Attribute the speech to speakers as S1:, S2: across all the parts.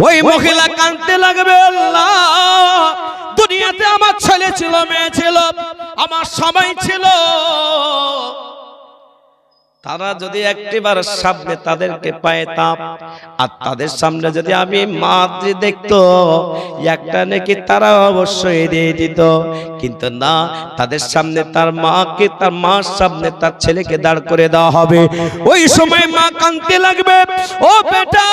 S1: ওই মহিলা কাঁদতে লাগবে, আল্লাহ দুনিয়াতে আমার ছেলে ছিল, মেয়ে ছিল, আমার সবাই ছিল, তারা যদি একটিবার সামনে তাদেরকে পাইতাম আর তাদের সামনে যদি আমি মাতৃ দেখতো, একটা নাকি তারা অবশ্যই দিয়ে দিত, কিন্তু না, তাদের সামনে তার মাকে, তার মার সামনে তার ছেলেকে দাঁড় করে দেওয়া হবে। ওই সময় মা কাঁদতে লাগবে, ও বেটা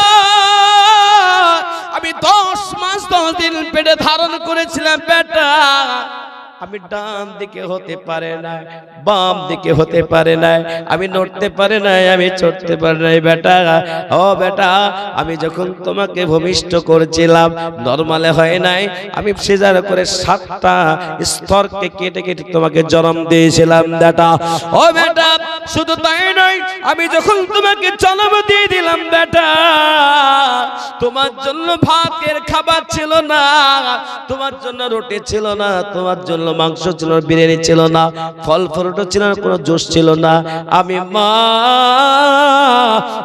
S1: আমি 10 মাস 10 দিন পেটে ধারণ করেছিলাম, বেটা আমি ডান দিকে হতে পারে না, বাম দিকে হতে পারে না, আমি নড়তে পারে না, আমি চড়তে পারে না, বেটা ও বেটা আমি যখন তোমাকে ভূমিষ্ঠ করেছিলাম নরমালে হয় নাই, আমি সিজার করে 7টা স্তরকে কেটে কেটে তোমাকে জন্ম দিয়েছিলাম বেটা। ও বেটা শুধু তাই নয়, আমি যখন তোমাকে জন্ম দিয়ে দিলাম বেটা, তোমার জন্য ভাতের খাবার ছিল না, তোমার জন্য রুটি ছিল না, তোমার জন্য মাংস ছিল না, বিরিয়ানি ছিল না, ফল ফ্রুট ছিল না, কোনো জুস ছিল না, আমি মা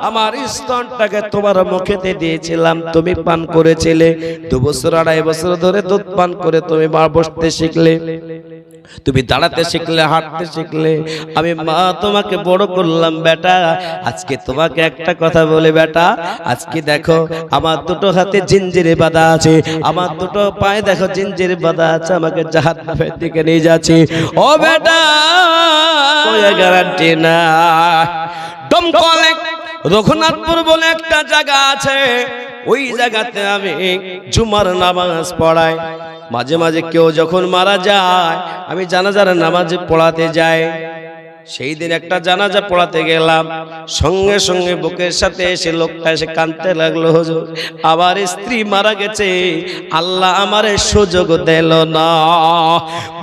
S1: আমার স্তনটাকে তোমার মুখেতে দিয়েছিলাম, তুমি পান করেছিলে। 2 বছর 2.5 বছর ধরে দুধ পান করে তুমি বসতে শিখলে, তুমি দাঁড়াতে শিখলে, হাঁটতে শিখলে, আমি মা তোমাকে বড় করলাম বেটা। আজকে তোমাকে একটা কথা বলে বেটা, আজকে দেখো আমার 2 হাতে জিঞ্জিরে বাঁধা আছে, আমার 2 পায়ে দেখো জিঞ্জিরে বাঁধা আছে, আমাকে জাহান্নামের দিকে নিয়ে যাচ্ছে। ও বেটা ওই গ্যারান্টি না। দমকলে রঘুনাথপুর বলে একটা জায়গা আছে, ওই জায়গাতে আমি জুমার নামাজ পড়াই। মাঝে মাঝে কেউ যখন মারা যায় আমি জানাজার নামাজ পড়াতে যাই। সেই দিন একটা জানাজা পড়াতে গেলাম, সঙ্গে সঙ্গে বুকের সাথে এসে লোকটা এসে কাঁদতে লাগলো, হুজুর আমার স্ত্রী মারা গেছে, আল্লাহ আমারে সুযোগ দিল না।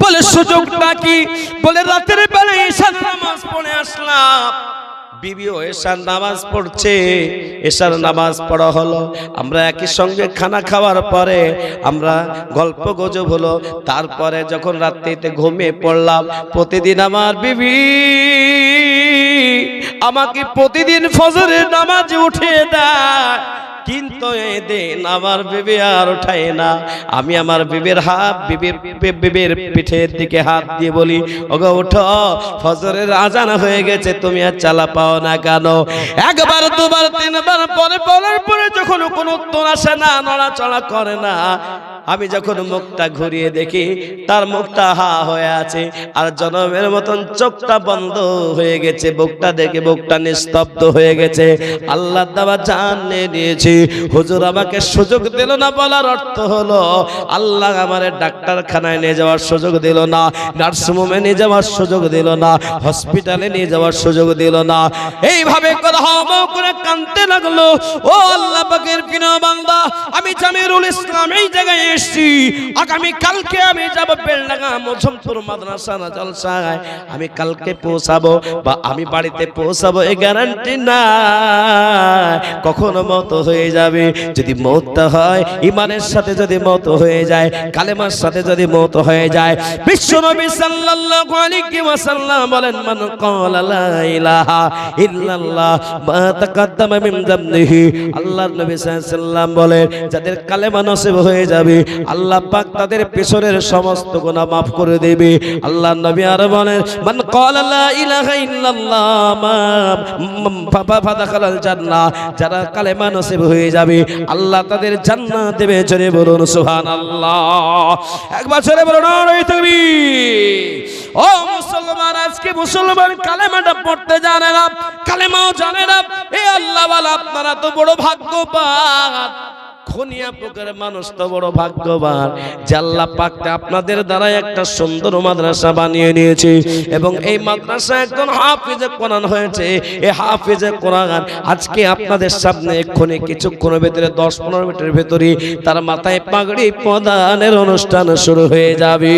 S1: বলে সুযোগটা কি? বলে রাতের বেলা ঈশার নামাজ পড়ে আসলাম, বিবিও এশার নামাজ পড়ছে, এশার নামাজ পড়া হলো, আমরা একই সঙ্গে খানা খাওয়ার পরে আমরা গল্প গুজব হলো, তারপরে যখন রাত্রিতে ঘুমিয়ে পড়লাম। প্রতিদিন আমার বিবি আমাকে প্রতিদিন ফজরের নামাজ উঠিয়ে দেয়, কিন্তু এদিন আমার বিবি আর ওঠায় না। আমি আমার বিবির বিবির পিঠের দিকে হাত দিয়ে বলি, ওগো ওঠো, ফজরের আজান হয়ে গেছে, তুমি আর চালা পাও না কেন? 1 বার 2 বার 3 বার পরে বলার পরে যখন কোনো উত্তর আসে না, নড়াচড়া করে না, আমি যখন মুখটা ঘুরিয়ে দেখি তার মুখটা হা হয়ে আছে আর জনমের মতন চোখটা বন্ধ হয়ে গেছে, বুকটা দেখে বুকটা নিস্তব্ধ হয়ে গেছে। আল্লাহ দেওয়া জান নিয়েছি, হুজুর আমাকে সুযোগ দিল না, বলার অর্থ হলো আল্লাহ আমারে ডাক্তারখানায় নিয়ে যাওয়ার সুযোগ দিল না, নার্সিংহোমে নিয়ে যাওয়ার সুযোগ দিল না, হসপিটালে নিয়ে যাওয়ার সুযোগ দিল না। এইভাবে কথা করে কাঁদতে লাগলো। ও আল্লাহ পাকের প্রিয় বান্দা, আমি জামিরুল ইসলাম এই জায়গায় এসেছি, আগামী কালকে আমি যাব বেলডাঙ্গা মজমপুর মাদ্রাসা জলসায়, আমি কালকে পৌঁছাবো বা আমি বাড়িতে পৌঁছাবো, এই গ্যারান্টি না কখনো মত হয়ে যাবে। যদি মওতটা হয় ঈমানের সাথে, যদি মত হয়ে যায় কালেমার সাথে, যদি মত হয়ে যায়, বিশ্বনবী সাল্লাল্লাহু আলাইহি ওয়াসাল্লাম বলেন, মান ক্বালা লা ইলাহা ইল্লাল্লাহ মা তাকাদ্দামা মিন যামবিহি, আল্লাহর নবী সাল্লাল্লাহু আলাইহি ওয়াসাল্লাম বলেন, যাদের কালেমা নসিব হয়ে যাবে আল্লাহ পাক তাদের পেছনের সমস্ত গুনাহ মাফ করে দেবে। আল্লাহর নবী আর বলেন, মান ক্বালা লা ইলাহা ইল্লাল্লাহ মা ফাদাখালাল জান্নাহ, যারা কালেমা নসিব হয়ে যাবে আল্লাহ তাদের জান্নাত দেবে। জোরে বলুন সুবহানাল্লাহ, একবার জোরে বলুন নারে তাকবীর। ও মুসলমান, আজকে মুসলমান কালেমাটা পড়তে জানে না, কালেমাও জানে না। এই আল্লাহ ওয়ালা আপনারা তো বড় ভাগ্যবান, খুনিয়া পুকুরের মানুষ তো বড় ভাগ্যবান যে আল্লাহ পাক আপনাদের দ্বারা একটা সুন্দর মাদ্রাসা বানিয়ে নিয়েছে, এবং এই মাদ্রাসা একজন হাফিজে কোরআন হয়েছে। এই হাফিজে কোরআন আজকে আপনাদের সামনে এক্ষুনি কিছুক্ষণের ভিতরে 10-15 মিনিটের ভিতরে তার মাথায় পাগড়ি প্রদানের অনুষ্ঠান শুরু হয়ে যাবে।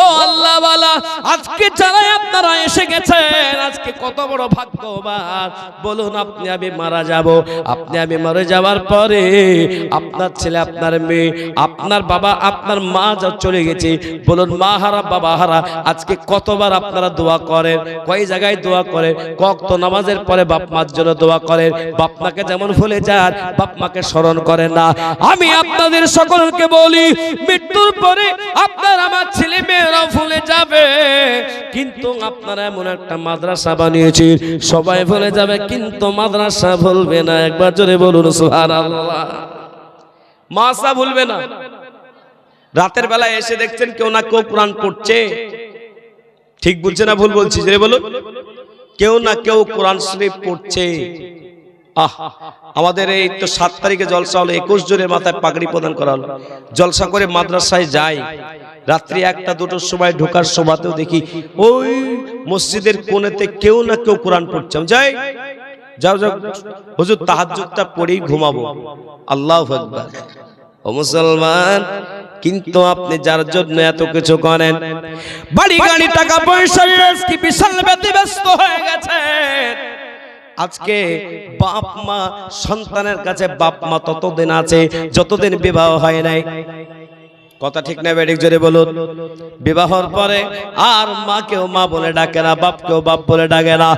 S1: ও আল্লাহ ওয়ালা, আজকে যারা আপনারা এসে গেছেন, আজকে কত বড় ভাগ্যবান বলুন। আপনি আমি মারা যাব, আপনি আমি মরে যাওয়ার পরে আপনার ছেলে, আপনার মেয়ে, আপনার বাবা, আপনার মা যা চলে গেছে, বলুন মা হারা বাবা হারা, আজকে কতবার আপনারা দোয়া করেন, কয় জায়গায় দোয়া করেন, ওয়াক্ত নামাজের পরে বাপ মার জন্য দোয়া করেন। বাপ মাকে যেমন ভুলে যান, বাপ মাকে স্মরণ করেন না। আমি আপনাদের সকলকে বলি, মৃত্যুর পরে আপনার আমার ছেলে মেয়েরা ভুলে যাবে, কিন্তু আপনারা এমন একটা মাদ্রাসা বানিয়েছেন, সবাই ভুলে যাবে কিন্তু মাদ্রাসা ভুলবে না। একবার জোরে বলুন সুবহানাল্লাহ। মাদ্রাসা ভুলবে না। রাতের বেলায় এসে দেখছেন কেউ না কেউ কোরআন পড়ছে, ঠিক বলছে না ভুল বলছি জোরে বলুন? কেউ না কেউ কোরআন শরীফ পড়ছে। আমাদের এই তো 7 তারিখে জলসা হলো, 21 জনের মাথায় পাগড়ি প্রদান করা হলো। জলসা করে মাদ্রাসায় যাই, রাত্রি 1টা 2টোর সময় ঢোকার সময়তেও দেখি ওই মসজিদের কোণেতে কেউ না কেউ কোরআন পড়ছে। যাই, যাও যাও হুজুর তাহাজ্জুদটা পড়েই ঘুমাবো। আল্লাহু আকবার। ও মুসলমান, কিন্তু আপনি যার জন্য এত কিছু করেন, বাড়ি গাড়ি টাকা পয়সা কি বিশাল ব্যস্ত হয়ে গেছে। আজকে বাপ মা সন্তানের কাছে বাপ মা ততদিন আছে যতদিন বিবাহ হয় নাই। কথা ঠিক না বেঠিক জোরে বলুন? বিবাহর পরে আর মাকেও মা বলে ডাকে না, বাপকেও বাপ বলে ডাকে না।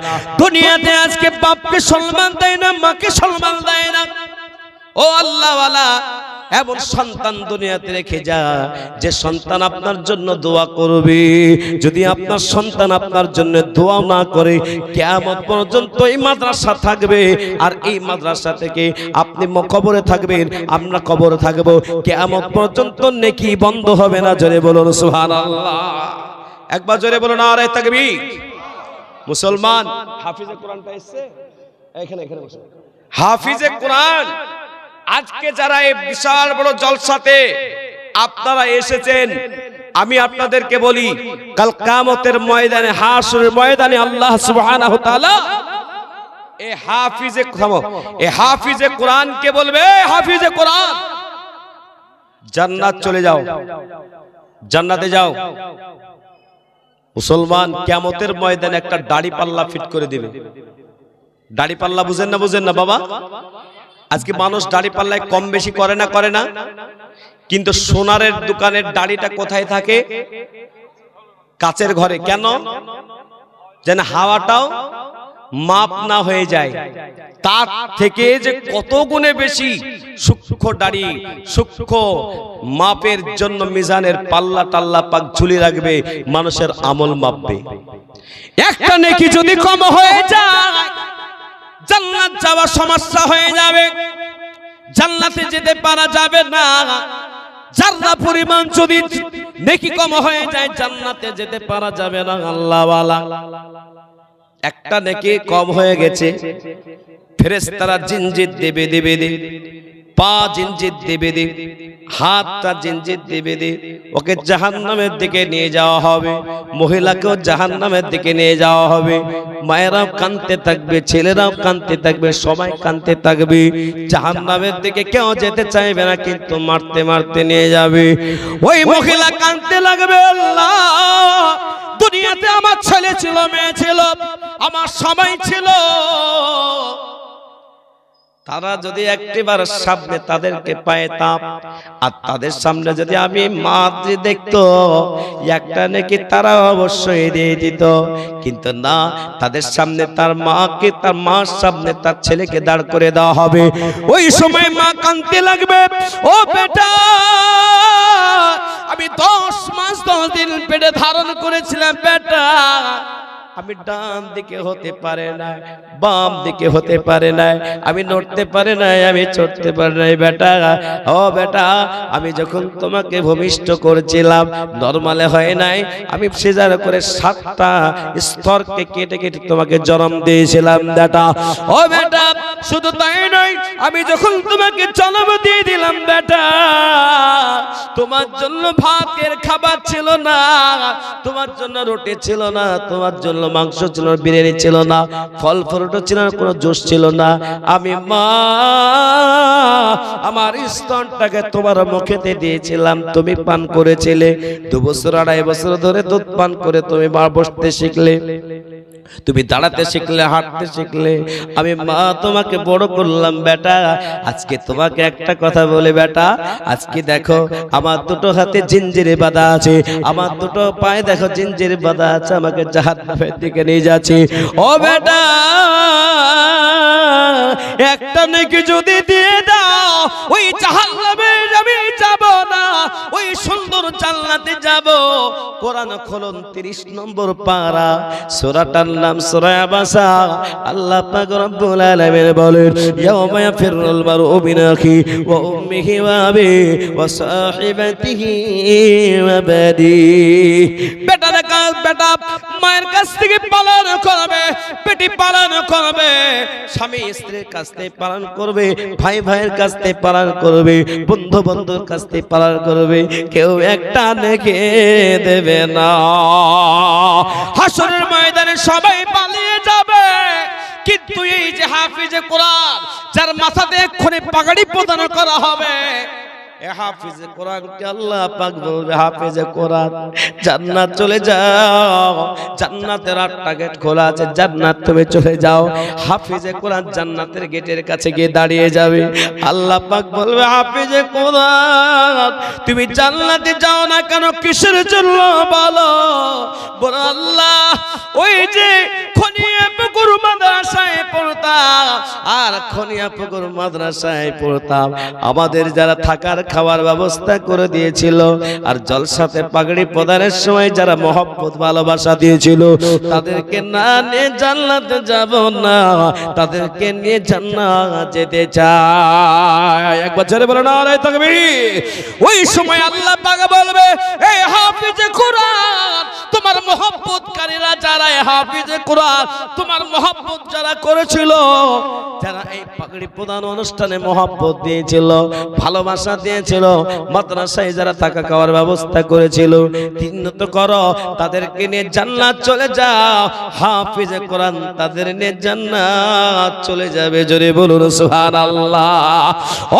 S1: দুনিয়াতে আজকে বাপকে সম্মান দেয় না, মাকে সম্মান দেয় না। ও আল্লাহওয়ালা, এমন সন্তান দুনিয়াতে রেখে যা যে সন্তান আপনার জন্য দোয়া করবে। যদি আপনার সন্তান আপনার জন্য দোয়া না করে, কিয়ামত পর্যন্ত এই মাদ্রাসা থাকবে, আর এই মাদ্রাসা থেকে আপনি কবরে থাকবেন, আমরা কবরে থাকবো, কিয়ামত পর্যন্ত নেকি বন্ধ হবে না। জোরে বলুন সুবহানাল্লাহ। একবার জোরে বলুন নারে তাকবীর। মুসলমান, হাফিজে কোরআনটা এসেছে এখানে, এখানে বসে। হাফিজে কোরআন আজকে যারা এই বিশাল বড় জলসাতে আপনারা এসেছেন, আমি আপনাদেরকে বলি, কাল কিয়ামতের ময়দানে, হাসরের ময়দানে আল্লাহ সুবহানাহু ওয়া তাআলা এই হাফিজে কোরআনকে বলবে, হাফিজে কোরআন জান্নাত চলে যাও, জান্নাতে যাও। মুসলমান, কিয়ামতের ময়দানে একটা দাড়ি পাল্লা ফিট করে দিবে। দাড়ি পাল্লা বুঝেন না? বুঝেন না বাবা? আজকে মানুষ দাড়ি পাল্লায় কম বেশি করে না? করে না? কিন্তু সোনারের দোকানের দাড়িটা কোথায় থাকে? কাচের ঘরে। কেন? যেন হাওয়াটাও মাপ না হয়ে যায়। তার থেকে যে কত গুণে বেশি সূক্ষ্ম দাড়ি, সূক্ষ্ম মাপের জন্য মিজানের পাল্লা টাল্লা পাক ঝুলি রাখবে, মানুষের আমল মাপবে। একটা নেকি যদি কম হয়ে যায়, জান্নাত যাওয়া সমস্যা হয়ে যাবে, জান্নাতে যেতে পারা যাবে না। যারা পরিমাণ যদি নেকি কম হয়ে যায়, জান্নাতে যেতে পারা যাবে না। আল্লাহওয়ালা, একটা নেকি কম হয়ে গেছে, ফেরেশতারা জিনজির দেবে দেবে দে, পা জিনজির দেবে দে, হাতটা জিনজির দেবে দে, ওকে জাহান্নামের দিকে নিয়ে যাওয়া হবে। মহিলাকেও জাহান্নামের দিকে নিয়ে যাওয়া হবে। মায়েরাও কাঁদতে থাকবে, ছেলেরাও কাঁদতে থাকবে, সবাই কাঁদতে থাকবে। জাহান্নামের দিকে কেউ যেতে চাইবে না, কিন্তু মারতে মারতে নিয়ে যাবে। ওই মহিলা কাঁদতে লাগবে, আল্লাহ, দুনিয়াতে আমার ছেলে ছিল, মেয়ে ছিল, আমার সবাই ছিল, তারা যদি একটিবার সামনে তাদেরকে পাইতাম, আর তাদের সামনে যদি আমি মা দেখতো, একটা নাকি তারা অবশ্যই দিয়ে দিত। কিন্তু না, তাদের সামনে তার মাকে, তার মার সামনে তার ছেলেকে দাঁড় করে দেওয়া হবে। ওই সময় মা কাঁদতে লাগবে, ও বেটা, আমি 10 মাস 10 দিন পেটে ধারণ করেছিলাম বেটা, আমি ডান দিকে হতে পারে না, বাম দিকে হতে পারে না, আমি নড়তে পারে না, আমি চড়তে পারে না বেটা। ও বেটা, আমি যখন তোমাকে ভূমিষ্ঠ করেছিলাম, নরমালে হয় নাই, আমি সিজার করে 7টা স্তরকে কেটে কেটে তোমাকে জন্ম দিয়েছিলাম বেটা। ও বেটা, শুধু তাই নয়, আমি যখন তোমাকে জন্ম দিয়ে দিলাম বেটা, তোমার জন্য ভাতের খাবার ছিল না, তোমার জন্য রুটি ছিল না, তোমার জন্য মাংস ছিল না, বিরিয়ানি ছিল না, ফল ফ্রুট ছিল না, কোনো জুস ছিল না। আমি মা আমার স্তনটাকে তোমার মুখেতে দিয়েছিলাম, তুমি পান করেছিলে। 2 বছর 2.5 বছর ধরে দুধ পান করে তুমি বসতে শিখলে, তুমি দাঁড়াতে শিখলে, হাঁটতে শিখলে। আমি মা তোমাকে বড় করলাম বেটা। আজকে তোমাকে একটা কথা বলে বেটা, আজকে দেখো আমার দুটো হাতে জিঞ্জিরে বাঁধা আছে, আমার দুটো পায়ে দেখো জিঞ্জিরে বাঁধা আছে, আমাকে জাহান্নামের দিকে নিয়ে যাচ্ছে। ও বেটা, একটা নেকি যদি দিয়ে দাও, ওই জাহান্নামে আমি যাব না, ওই সুন্দর জান্নাতে যাব। কোরআন খুলুন 30 নম্বর পারা, সূরাটার নাম সূরা আবাসা। আল্লাহ পাক রব্বুল আলামিন বলেন, ইয়াওমা ইয়াফিরুল মারউ মিন আখি ওয়া উম্মিহি ওয়া আবিহি ওয়া সাহিবাতিহি ওয়া বানি। বেটা দেখা, বেটা মায়ের কাছ থেকে পালন করবে, পেটি পালন করবে, স্বামী স্ত্রীর কাছ থেকে পালন করবে, ভাই ভাইয়ের কাছ থেকে পালন করবে, বন্ধু বন্ধুর কাছ থেকে পালন করবে, কেউ একটা নেকে দেবে না। হাসরের ময়দানে সবাই পালিয়ে যাবে, কিন্তু এই যে হাফিজে কোরআন, যার মাথাতে এক্ষুনি পাগড়ি প্রদান করা হবে, এ হাফিজে কোরআনকে আল্লাহ পাক বলবে, হাফিজে কোরআন জান্নাত চলে যাও, জান্নাতের 8টা গেট খোলা আছে, জান্নাত তুমি চলে যাও। হাফিজে কোরআন জান্নাতের গেটের কাছে গিয়ে দাঁড়িয়ে যাবে। আল্লাহ পাক বলবে, হাফিজে কোরআন তুমি জান্নাতে যাও না কেন, কিসের জন্য বলো? বলো আল্লাহ, ওই যে খনিয়াপুকুর মাদ্রাসায় পড়তাম, আর খনিয়াপুকুর মাদ্রাসায় পড়তাম, আমাদের যারা থাকার খাওয়ার ব্যবস্থা করে দিয়েছিল, আর জলসাতে পাগড়ি প্রদানের সময় যারা মহব্বত ভালোবাসা দিয়েছিল, তাদেরকে না নিয়ে জান্নাতে যাব না, তাদেরকে নিয়ে জান্নাত যেতে চাই। একবার জোরে বলো নারে তাকবীর। ওই সময় আল্লাহ পাক বলবে, এই হাফিজে কোরআন তোমার মহব্বতকারীরা যারা, এই হাফিজে কোরআন তোমার মহব্বত যারা করেছিল, যারা এই পাগড়ি প্রদান অনুষ্ঠানে মহব্বত দিয়েছিল, ভালোবাসা দিয়েছিল, মাদ্রাসায় যারা থাকা খাওয়ার ব্যবস্থা করেছিল, তিন্নত করো, তাদেরকে নিয়ে জান্নাত চলে যাও। হাফিজে কোরআন তাদের নিয়ে জান্নাত চলে যাবে। জোরে বলুন সুবহানাল্লাহ।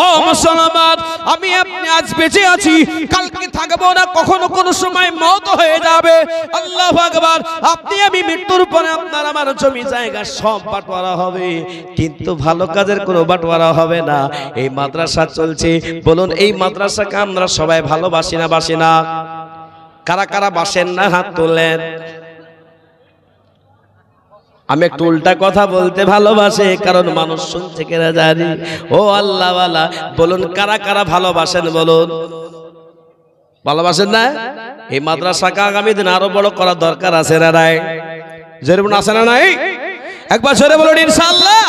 S1: ও মুসলমান, আমি আপনি আজ বেঁচে আছি, কালকে থাকবো না, কখনো কোনো সময় মওত হয়ে যাবে। আল্লাহু আকবার। আপনি আমি মৃত্যুর পরে আপনার আমার জমি জায়গা সব বাটোয়ারা হবে, কিন্তু ভালো কাজের কোনো বাটোয়ারা হবে না। এই মাদ্রাসা চলছে, বলুন এই মাদ্রাসাকে আমরা সবাই ভালোবাসি না বাসি না? কারা কারা বাসেন না হাত তোলেন। আমি একটু উল্টা কথা বলতে ভালোবাসে, কারণ মানুষ শুনছে কেনা জানি। ও আল্লাহ ওয়ালা, বলুন কারা কারা ভালোবাসেন, বলুন ভালোবাসেন না? এই মাদ্রাসাকে আগামী দিন আরো বড় করার দরকার আছে না নাই? যেরকম আছে না নাই? একবার জোরে বলুন ইনশাআল্লাহ।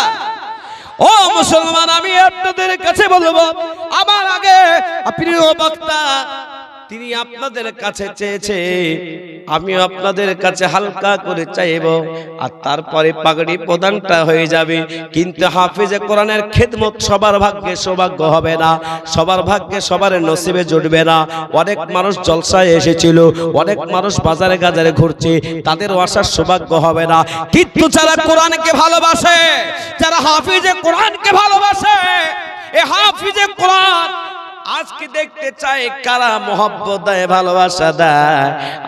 S1: ও মুসলমান, আমি আপনাদের কাছে বলবো, আমার আগে প্রিয় বক্তা তিনি আপনাদের কাছে চেয়েছে, আমি আপনাদের কাছে হালকা করে চাইব, আর তারপরে পাগড়ি প্রদানটা হয়ে যাবে। কিন্তু হাফিজে কোরআনের খেদমত সবার ভাগ্যে সৌভাগ্য হবে না, সবার ভাগ্যে সবার নসিবে জুটবে না। অনেক মানুষ জলসায় এসেছিল, অনেক মানুষ বাজারে গাজারে ঘুরছে, তাদেরও আসার সৌভাগ্য হবে না। কিন্তু যারা কোরআনকে ভালোবাসে, যারা হাফিজে কোরআনকে ভালোবাসে, এই হাফিজে কোরআন আজকে দেখতে চাই কারা মহব্বত দেয়, ভালোবাসা দেয়।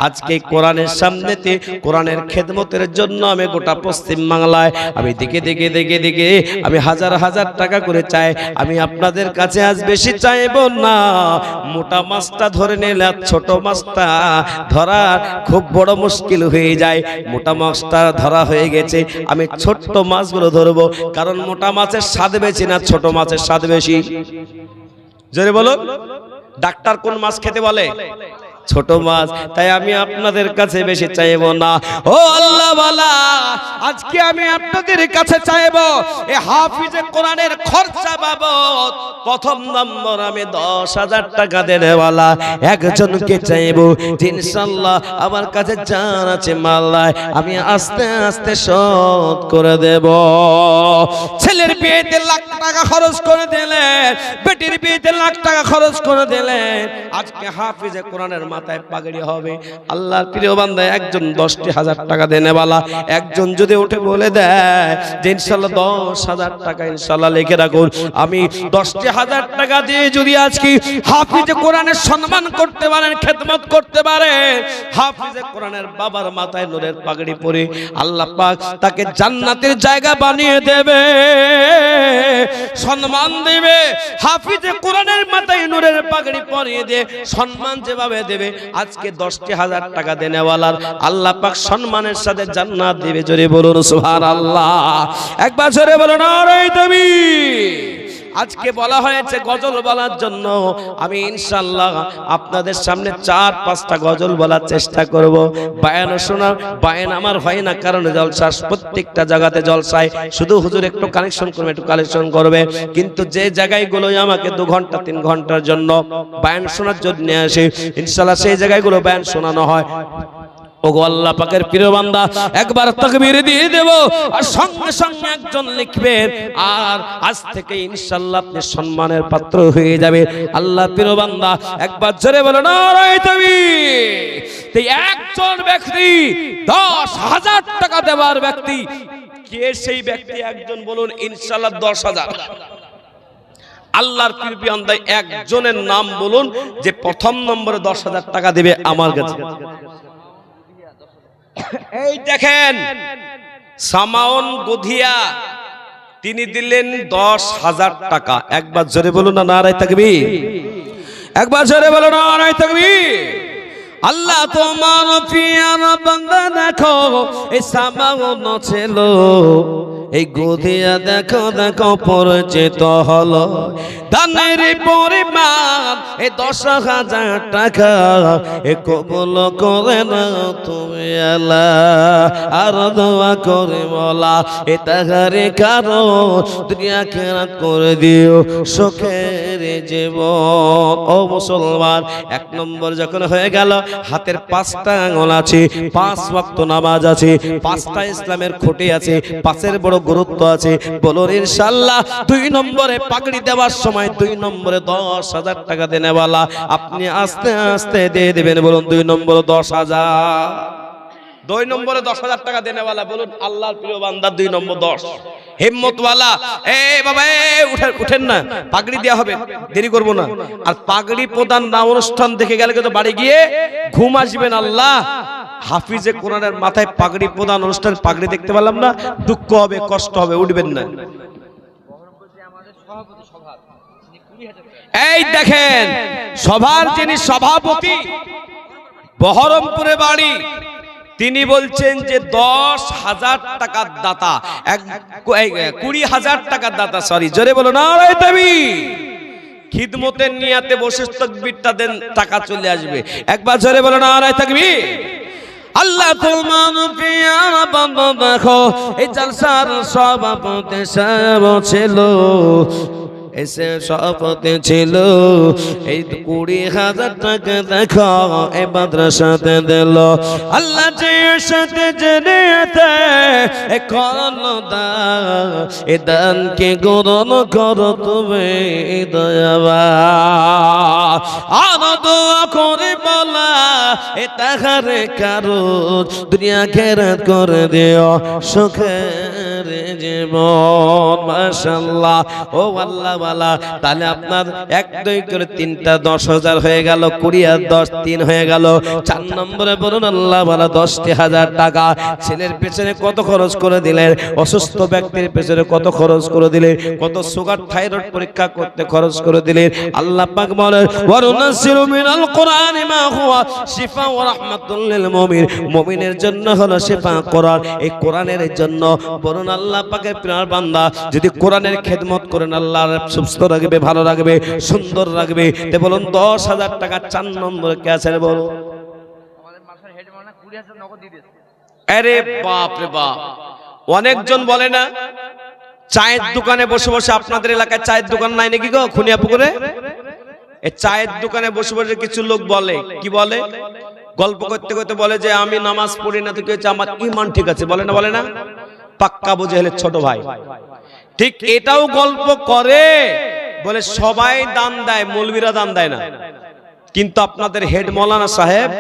S1: আজকে কোরআনের সামনেতে কোরআনের খেদমতের জন্য আমি গোটা পশ্চিম বাংলায় আমি দিকে দিকে দিকে দিকে আমি হাজার হাজার টাকা করে চাই। আমি আপনাদের কাছে আজ বেশি চাইব না, মোটা মাছটা ধরে নিলে ছোট মাছটা ধরা খুব বড় মুশকিল হয়ে যায়। মোটা মাছটা ধরা হয়ে গেছে, আমি ছোট্ট মাছগুলো ধরবো, কারণ মোটা মাছের স্বাদ বেশি না ছোট মাছের স্বাদ বেশি? জোরে বলো। ডাক্তার কোন মাছ খেতে বলে? ছোট মাছ। তাই আমি আপনাদের কাছে বেশি চাইবো না। ও আল্লাহ ওয়ালা, আজকে আমি আপনাদের কাছে চাইবো এই হাফিজে কোরআনের খরচা বাবদ প্রথম নম্বর আমি 10,000 টাকা দেনেওয়ালা একজনকে চাইবো। ইনশাআল্লাহ আমার কাছে জান আছে মাল্লাহ, আমি আস্তে আস্তে শোধ করে দেব। ছেলের বিয়েতে লাখ টাকা খরচ করে দিলেন, বেটির বিয়েতে লাখ টাকা খরচ করে দিলেন, আজকে হাফিজে কোরআনের মাথায় পাগড়ি হবে। আল্লাহর প্রিয় বান্দা একজন 10,000 টাকা দেনেওয়ালা একজন যদি উঠে বলে দেয় যে ইনশাআল্লাহ 10,000 টাকা ইনশাআল্লাহ লিখে রাখুন, আমি 10,000 টাকা দিয়ে যদি আজকে হাফিজে কোরআনের সম্মান করতে পারেন, খেদমত করতে পারেন, হাফিজে কোরআনের বাবার মাথায় নূরের পাগড়ি পরে আল্লাহ পাক তাকে জান্নাতের জায়গা বানিয়ে দেবে, সম্মান দেবে। হাফিজে কোরআনের মাথায় নূরের পাগড়ি পরিয়ে দিয়ে সম্মান যেভাবে দেবে, আজকে 10,000 টাকা দেনেওয়ালার আল্লাহ পাক সম্মানের সাথে জান্নাত দেবে। জোরে বলুন সুবহানাল্লাহ, একবার জোরে বলুন নারায়ে তাকবীর। আজকে বলা হয়েছে গজল বলার জন্য, আমি ইনশাআল্লাহ আপনাদের সামনে 4-5টা গজল বলার চেষ্টা করব। বায়ান শোনা, বায়ান আমার হয় না, কারণ জলসা প্রত্যেকটা জায়গাতে জলসায় শুধু হুজুর একটু কালেকশন করবে, একটু কালেকশন করবে, কিন্তু যে জায়গাগুলোই আমাকে 2 ঘন্টা 3 ঘন্টার জন্য বায়ান শোনার জন্য আসে, ইনশাআল্লাহ সেই জায়গাগুলো বায়ান শোনানো হয়। ওগো আল্লাহ পাকের প্রিয় বান্দা, একবার তাকবীর দিয়ে দেব আর সঙ্গে সঙ্গে একজন লিখবেন, আর আজ থেকে ইনশাআল্লাহ আপনি সম্মানের পাত্র হয়ে যাবে। আল্লাহ প্রিয় বান্দা একবার জোরে বলো নারায়ে তাকবীর। এই একজন ব্যক্তি 10,000 টাকা দেওয়ার ব্যক্তি কে? সেই ব্যক্তি একজন বলুন ইনশাআল্লাহ 10,000। আল্লাহর প্রিয় বান্দা একজনের নাম বলুন যে প্রথম নম্বরে 10,000 টাকা দেবে আমার কাছে। এই দেখেন সামাউন গধিয়া, তিনি দিলেন 10,000 টাকা। একবার জোরে বলুন না নারায়ে তাকবীর, একবার জোরে বলুন নারায়ে তাকবীর। আল্লাহ তোমার পিয়ার বান্দা দেখো, এই সামাউন ছিল, এই গধিয়া দেখো দেখো পরিচিত হলো, দানের পরিমাণ এই 10,000 টাকা, এ কবুল করে না তুমি আল্লাহ, আর দোয়া করে বলা এ তাহারে কারো দুনিয়া খেরাত করে দিও সুখের জীবন। ও মুসলমান, 1 নম্বর যখন হয়ে গেল, হাতের 5টা আঙ্গুল আছে, 5 ওয়াক্ত নামাজ আছে, 5টা ইসলামের খুঁটি আছে, 5-এর বড় গুরুত্ব আছে, বলুন ইনশাআল্লাহ। 2 নম্বরে পাগড়ি দেওয়ার সময় 2 নম্বরে 10,000 টাকা দেনেওয়ালা আপনি আস্তে আস্তে দিয়ে দেবেন, বলুন 2 নম্বরে 10,000। 2 নম্বরে 10,000 টাকা দেনেওয়ালা বলুন আল্লাহর প্রিয় বান্দা 2 নম্বর 10 হিম্মতওয়ালা। এই বাবা উঠেন না, পাগড়ি দেওয়া হবে, দেরি করব না। আর পাগড়ি প্রদান না অনুষ্ঠান দেখে গেলে কিন্তু বাড়ি গিয়ে ঘুম আসবেন। আল্লাহ, হাফিজে কোরআনের মাথায় পাগড়ি প্রদান অনুষ্ঠান, পাগড়ি দেখতে পেলাম না, দুঃখ হবে, কষ্ট হবে, উঠবেন না। এই দেখেন সভার যিনি সভাপতি, বহরমপুরে বাড়ি, তিনি বলছেন যে 10,000 টাকার দাতা, 20,000 টাকার দাতা, সরি, জোরে বলো নারায়ে তাকবীর। খিদমতের নিয়াতে বসে তাকবীরটা দেন, টাকা চলে আসবে। একবার জোরে বলো নারায়ে তাকবীর। আল্লাহ তোমার পিয়ার বান্দা দেখো, এই জলসার সভাপতি সাহেব ছিল, এসে সভাপতি ছিল, এই 20,000 টাকা দেখো এই মাদ্রাসাতে দিল। আল্লাহ যে সাথে জেনেতে এ করল দান, এ দানকে গ্রহণ করো তুমি দয়াবান। আর দোয়া করে বলা এ তাহারে কারো দুনিয়া খেরাত করে দিও সুখের জীবন। মাশাআল্লাহ। ও আল্লাহ ওয়ালা, তাহলে আপনার 1 2 করে 3টা 10,000 হয়ে গেল, 20 আর 10 3 হয়ে গেল। 4 নম্বরে বলুন আল্লাহ ওয়ালা 10,000 টাকা। ছেলের পেছনে কত খরচ করে দিলেন, অসুস্থ ব্যক্তির পেছনে কত খরচ করে দিলেন, কত সুগার থাইরয়েড পরীক্ষা করতে খরচ করে দিলেন। আল্লাহ পাক বলেন ওয়ানুনাজ্জিলু মিনাল কোরআনি মা হুয়া শিফা ওয়া রাহমাতুল লিল মুমিন, মুমিনের জন্য হলো শিফা কোরআন। এই কোরআনের জন্য বলুন আল্লাহ পাকের প্রিয় বান্দা যদি কোরআনের খেদমত করেন, আল্লাহ সুস্থ রাখবে, ভালো রাখবে, সুন্দর রাখবে। তে বলুন 10,000 টাকা 4 নম্বরে কে আছে বলো? আমাদের মাথার হেড মানে 20,000 নগদ দিয়ে দিয়েছে। আরে বাপ রে বাপ, অনেকজন বলে না চায়ের দোকানে বসে বসে, আপনাদের এলাকায় চায়ের দোকান নাই নাকি গো খুনিয়াপুকুরে? এই চায়ের দোকানে বসে বসে কিছু লোক বলে, কি বলে, গল্প করতে করতে বলে যে আমি নামাজ পড়ি না তো কি হচ্ছে, আমার ঈমান ঠিক আছে, বলে না? বলে না? পাক্কা আবু জেহেলের ছোট ভাই। ঠিক এটাও গল্প করে বলে সবাই দান দেয়, মৌলবীরা দান দেয় না। কিন্তু আপনাদের হেড মৌলানা সাহেব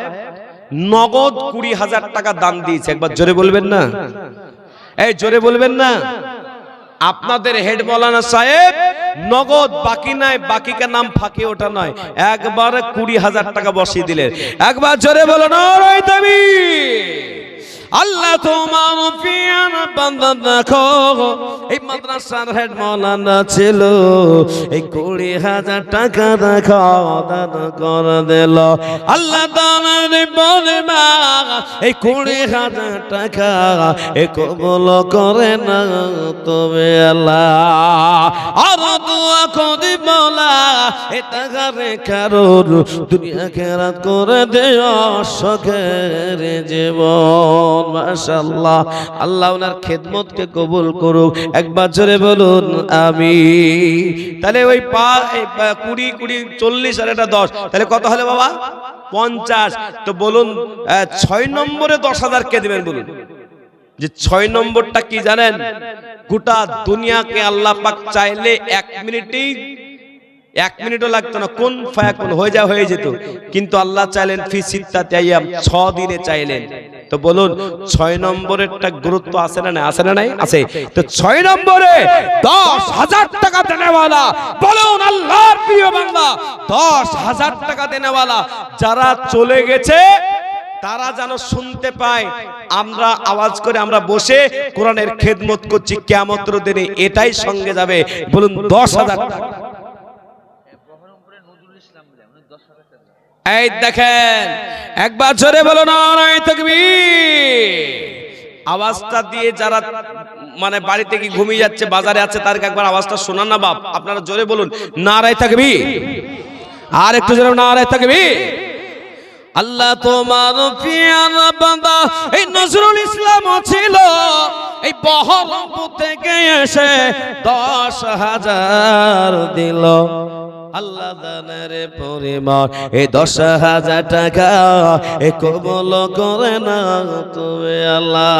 S1: নগদ 20,000 টাকা দান দিয়েছে। একবার জোরে বলবেন না, এই জোরে বলবেন না। আপনাদের হেড মৌলানা সাহেব নগদ, বাকি নাই, বাকিকে নাম ফাঁকি ওটা নয়, একবারে 20,000 টাকা বসিয়ে দিলেন। একবার জোরে বলো নারায়ে তাকবীর। আল্লাহ তোমার পিয়ার বান্দা দেখো, এই মাদ্রাসার হেড মৌলানা ছিল, এই 20,000 টাকা দেখো দান করে দিল। আল্লাহ তাআলার বলে না, এই 20,000 টাকা এ কবুল করে না তবে আল্লাহ। আর দোয়া করি বলা, এ টাকা কারোর দুনিয়া খেরাত করে দেও শখের জীবন। মাশাআল্লাহ, আল্লাহ ওনার খেদমতকে কবুল করুক। একবার জোরে বলুন আমিন। তাহলে ওই 20, 20, 40 আর এটা 10, তাহলে কত হলো বাবা? 50। তো বলুন 6 নম্বরে 10,000 কে দিবেন বলুন? যে 6 নম্বরটা কি জানেন? গোটা দুনিয়াকে আল্লাহ পাক চাইলে 1 মিনিটও লাগতো না, কোন ফায়াকুন হয়ে যেত। কিন্তু আল্লাহ চাইলেন ফি সিত্তাতি আইয়াম, 6 দিনে চাইলেন। তো বলুন 6 নম্বরেরটা গুরুত্ব আছে না নাই? আছে না নাই? আছে। তো 6 নম্বরে 10,000 টাকা দেনেওয়ালা, বলুন আল্লাহর প্রিয় বান্দা, 10,000 টাকা দেনেওয়ালা যারা চলে গেছে তারা যেন শুনতে পায় আমরা আওয়াজ করে আমরা বসে কোরআনের খেদমত করছি কিয়ামতের দিনে, এটাই সঙ্গে যাবে। বলুন 10,000 টাকা। এই দেখেন, একবার জোরে বলো নারায়ে তাকবীর। আওয়াজটা দিয়ে যারা মানে বাড়ি থেকে ঘুমিয়ে যাচ্ছে, বাজারে আছে, তাদেরকে একবার আওয়াজটা শোনান না বাপ। আপনারা জোরে বলুন নারায়ে তাকবীর। আর একটু জোরে নারায়ে তাকবীর। আল্লাহ তোমার পিয়ার বান্দা এই নজরুল ইসলাম ছিল, এই বহরমপুর থেকে এসে 10,000 দিল। আল্লাহ দানের পরিমাণ এই 10,000 টাকা এ কবুল করে না তুমি আল্লাহ।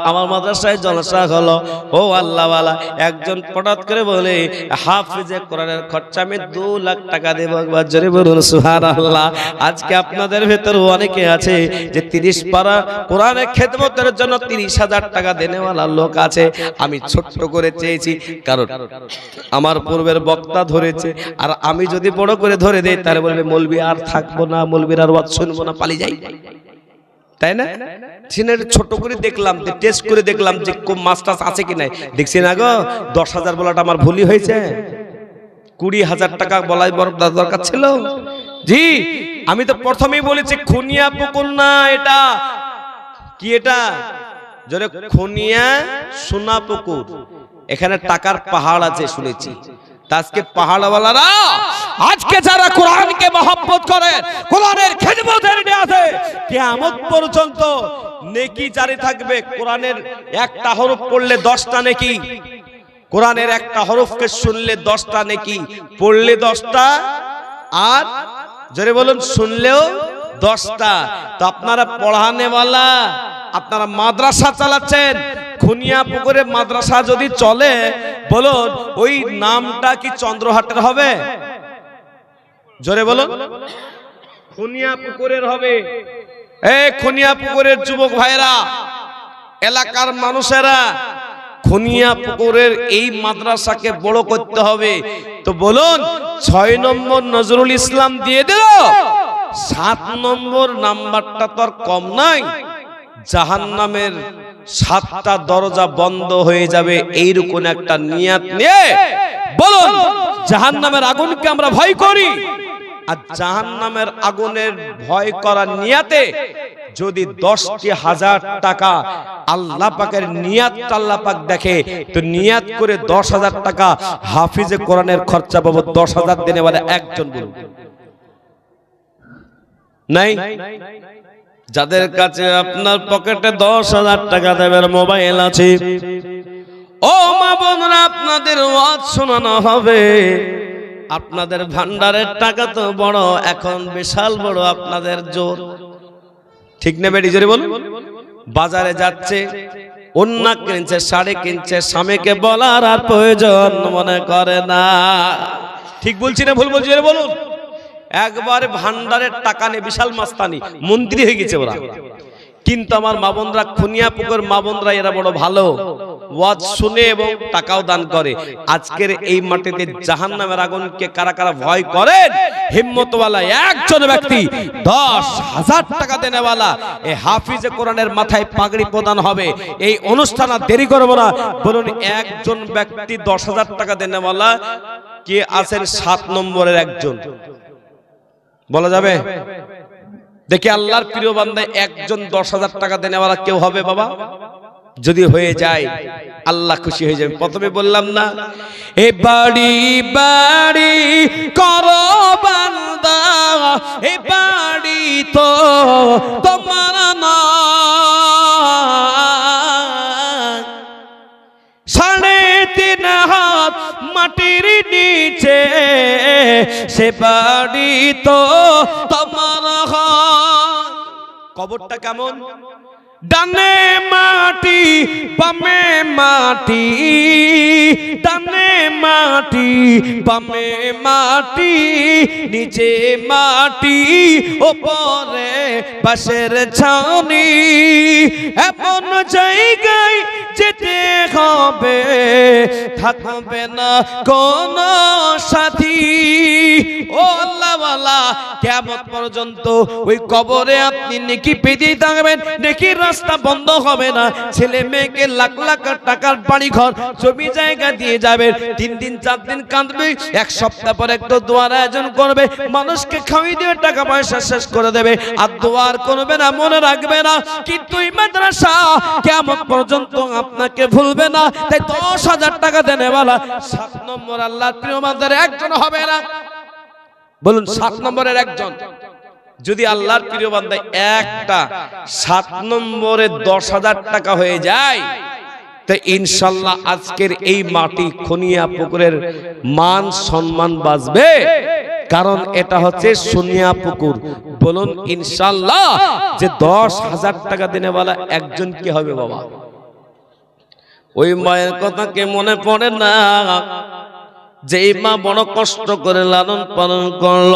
S1: আমার মাদ্রাসায় জলসা হলো, ও আল্লাহওয়ালা একজন হঠাৎ করে বলে হাফিজে কোরআনের খরচা আমি 2 লাখ টাকা দেব। একবার জোরে বলুন সুবহানাল্লাহ। আজকে আপনাদের ভেতর অনেকে আছে যে 30 পারা কোরআনের খেদমতের জন্য 30,000 টাকা দেনেওয়ালা লোক আছে। আমি ছোট্ট করে চেয়েছি, কারণ আমার পূর্বের বক্তা ধরেছে, আর আমি যদি বড় করে ধরে দেই তাহলে বলবে মৌলবি আর থাকবো না, মৌলবির আর ওয়াজ শুনবো না, পালিয়ে যাই, তাই না? সিনের ছোট করে দেখলাম, টেস্ট করে দেখলাম যে কোন মাস্টার আছে কি নাই। দেখছি না গো, 10,000 বলাটা আমার ভুলই হয়েছে, 20,000 টাকা বলাই বড় দরকার ছিল। জি, আমি তো প্রথমেই বলেছি খুনিয়া পুকুর না, এটা কি? এটা জোরে খুনিয়া সোনা পুকুর। এখানে টাকার পাহাড় আছে শুনেছি। আজকে পাহাড়ওয়ালারা, আজকে যারা কোরআনকে মহব্বত করে, কোরআনের খেদমতের নিয়াতে কিয়ামত পর্যন্ত নেকি জারি থাকবে। কোরআনের একটা হরফ পড়লে 10টা নেকি, কোরআনের একটা হরফকে শুনলে 10টা নেকি, পড়লে 10টা, আর জোরে বলুন শুনলেও 10টা। তো আপনারা পড়ানেওয়ালা, আপনারা মাদ্রাসা চালাচ্ছেন, খুনিয়া পুকুরে মাদ্রাসা যদি চলে, বলুন ওই নামটা কি চন্দ্রহাটের হবে? জোরে বলুন খুনিয়া পুকুরের হবে। এই খুনিয়া পুকুরের যুবক ভাইরা, এলাকার মানুষেরা, খুনিয়া পুকুরের এই মাদ্রাসাকে বড় করতে হবে। তো বলুন 6 নম্বর নজরুল ইসলাম দিয়ে দিল, 7 নম্বর নাম্বারটা তো আর কম নাই। জাহান্নামের 7টা দরজা বন্ধ হয়ে যাবে, এইরকম একটা নিয়াত নিয়ে বলুন জাহান্নামের আগুনকে আমরা ভয় করি। আর জাহান্নামের আগুনের ভয় করার নিয়াতে যদি 10,000 টাকা আল্লাহ পাকের নিয়াতটা আল্লাহ পাক দেখে, তো নিয়াত করে 10,000 টাকা হাফিজে কোরআনের খরচা বাবদ 10,000 দেনে বলে একজন বলুন নাই? যাদের কাছে আপনার পকেটে 10,000 টাকা দেবের মোবাইল আছে, ও মা বোনরা, আপনাদের ওয়াজ শোনানো হবে। আপনাদের ভান্ডারের টাকা তো বড়, এখন বিশাল বড় আপনাদের জোর, ঠিক না বেটি? জোরে বলুন। বাজারে যাচ্ছে ওন্না কিনছে, শাড়ি কিনছে, স্বামীকে বলার আর প্রয়োজন মনে করে না। ঠিক বলছি না ভুল বলছি বলুন? একবারে ভান্ডারের টাকা নিয়ে বিশাল মাস্তানি, মন্ত্রী হয়ে গেছে ওরা। কিন্তু আমার মা বোনরা, খুনিয়াপুকুর মা বোনরা এরা বড় ভালো, ওয়াজ শুনে এবং টাকাও দান করে। আজকের এই মাটিতে জাহান্নামের আগুনকে কারা কারা ভয় করেন? হিম্মতওয়ালা একজন ব্যক্তি 10,000 টাকা দেনেওয়ালা এই হাফিজে কোরআনের মাথায় পাগড়ি প্রদান হবে। এই অনুষ্ঠান আর দেরি করব না, বলুন একজন ব্যক্তি 10,000 টাকা দেনেওয়ালা কে আছেন? 7 নম্বরের একজন বলা যাবে? দেখি আল্লাহর প্রিয় বান্দা একজন 10,000 টাকা দেনেওয়ালা কেউ হবে বাবা? যদি হয়ে যায় আল্লাহ খুশি হয়ে যাবে। প্রথমে বললাম না, এ বাড়ি বাড়ি করো বান্দা, এ বাড়ি তো তোমার না, 3.5 হাত মাটির নিচে সে বাড়ি তো তোমার হয়। কবরটা কেমন? ডানে মাটি বামে মাটি, ডানে মাটি বামে মাটি, নিচে মাটি ওপরে বাঁশের ছাউনি। এমন জায়গায় যেতে হবে থাকবে না কোন সাথী। ও আল্লাহওয়ালা, কিয়ামত পর্যন্ত ওই কবরে আপনি নেকি পেতেই থাকবেন, নেকির রাস্তা বন্ধ হবে না। ছেলে মেয়েকে লাখ লাখ টাকার বাড়ি ঘর জমি জায়গা দিয়ে যাবে, 3 দিন 4 দিন কাঁদবে, 1 সপ্তাহ পরে একটু দোয়ার আয়োজন করবে, মানুষকে খাওয়িয়ে দিয়ে টাকা পয়সা শেষ করে দেবে, আর দোয়ার করবে না, মনে রাখবে না। কিন্তু এই মাদ্রাসা কিয়ামত পর্যন্ত আপনাকে ভুলবে না। তাই 10,000 টাকা দেনেওয়ালা 7 নম্বর আল্লাহর প্রিয় বান্দার একজন হবে না? বলুন 7 নম্বরের একজন। যদি আল্লাহর প্রিয় বান্দা একটা 7 নম্বরে 10,000 টাকা হয়ে যায়, তো ইনশাআল্লাহ আজকের এই মাটি খুনিয়াপুকুরের মান সম্মান বাঁচবে। কারণ এটা হচ্ছে সুনিয়াপুকুর। বলুন ইনশাআল্লাহ যে 10,000 টাকা দেনেওয়ালা একজন কি হবে বাবা? ওই মায়ের কথা কে মনে পড়ে না? যেই মা বড় কষ্ট করে লালন পালন করল,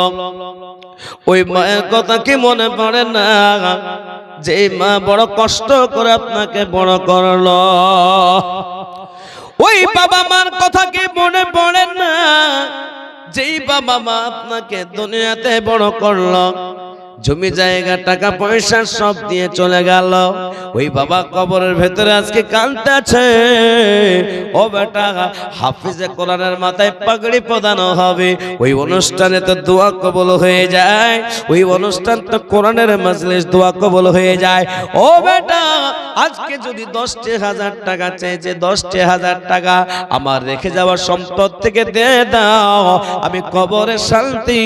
S1: ওই মায়ের কথা কি মনে পড়ে না? যেই মা বড় কষ্ট করে আপনাকে বড় করল, ওই বাবা মার কথা কি মনে পড়ে না? যেই বাবা মা আপনাকে দুনিয়াতে বড় করল, জমি জায়গা টাকা পয়সা সব দিয়ে চলে গেল, ওই বাবা কবরের ভেতরে আজকে কাঁদতেছে। ও বেটা, হাফিজে কোরআনের মাথায় পাগড়ি প্রদান হবে, ওই অনুষ্ঠানে তো দোয়া কবুল হয়ে যায়, ওই অনুষ্ঠান তো কোরআনের মাজলিস, দোয়া কবুল হয়ে যায়। ও বেটা, আজকে যদি 10,000 টাকা চাইছে, 10,000 টাকা আমার রেখে যাওয়া সম্পদ থেকে দিয়ে দাও, আমি কবরে শান্তি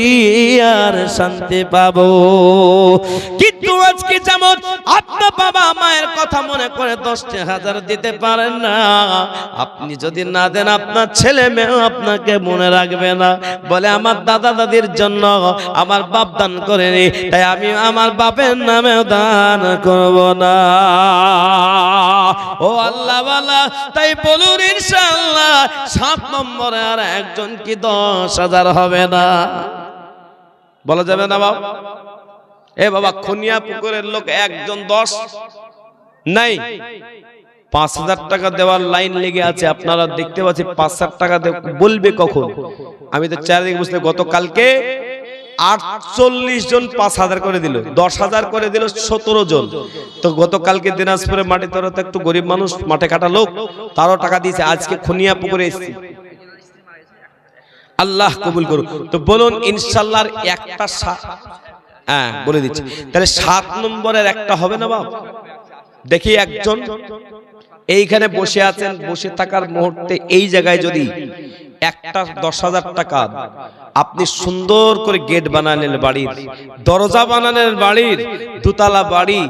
S1: আর শান্তি পাবো। কিন্তু আজকে যেমন আপনার বাবা মায়ের কথা মনে করে 10,000 দিতে পারেন না, আপনি যদি না দেন আপনার ছেলে মেয়ে আপনাকে মনে রাখবে না। বলে আমার দাদা দাদির জন্য আমার বাপ দান করেনি, তাই আমি আমার বাপের নামেও দান করব না। ও আল্লাহওয়ালা, তাই বলুন ইনশাআল্লাহ 7 নম্বরে আর একজন কি 10,000 হবে না? বলা যাবে না বাবা? এ বাবা, খুনিয়াপুকুরের লোক একজন 10 নাই, 5,000 টাকা দেওয়ার লাইন লেগে আছে। আপনারা দেখতে পাচ্ছেন 5,000 টাকা বলবে কখন? আমি তো চারিদিকে বুঝতে, গতকালকে 48 জন 5,000 করে দিল, 10,000 করে দিল 17 জন। তো গতকালকে দিনাজপুরে মাটি তোরা তো একটু গরিব মানুষ, মাঠে কাটা লোক, তারও টাকা দিয়েছে। আজকে খুনিয়াপুকুরে এসেছি, আল্লাহ কবুল করুক। তো বলুন ইনশাআল্লাহ একটা হ্যাঁ বলে দিচ্ছি, তাহলে 7 নম্বরের একটা হবে না বাবা? দেখি একজন এইখানে বসে আছেন, বসে থাকার মুহূর্তে এই জায়গায় যদি একটা 10,000 টাকা আপনি সুন্দর করে গেট বানালেন, বাড়ির দরজা বানালেন, বাড়ির 2তলা বাড়ি,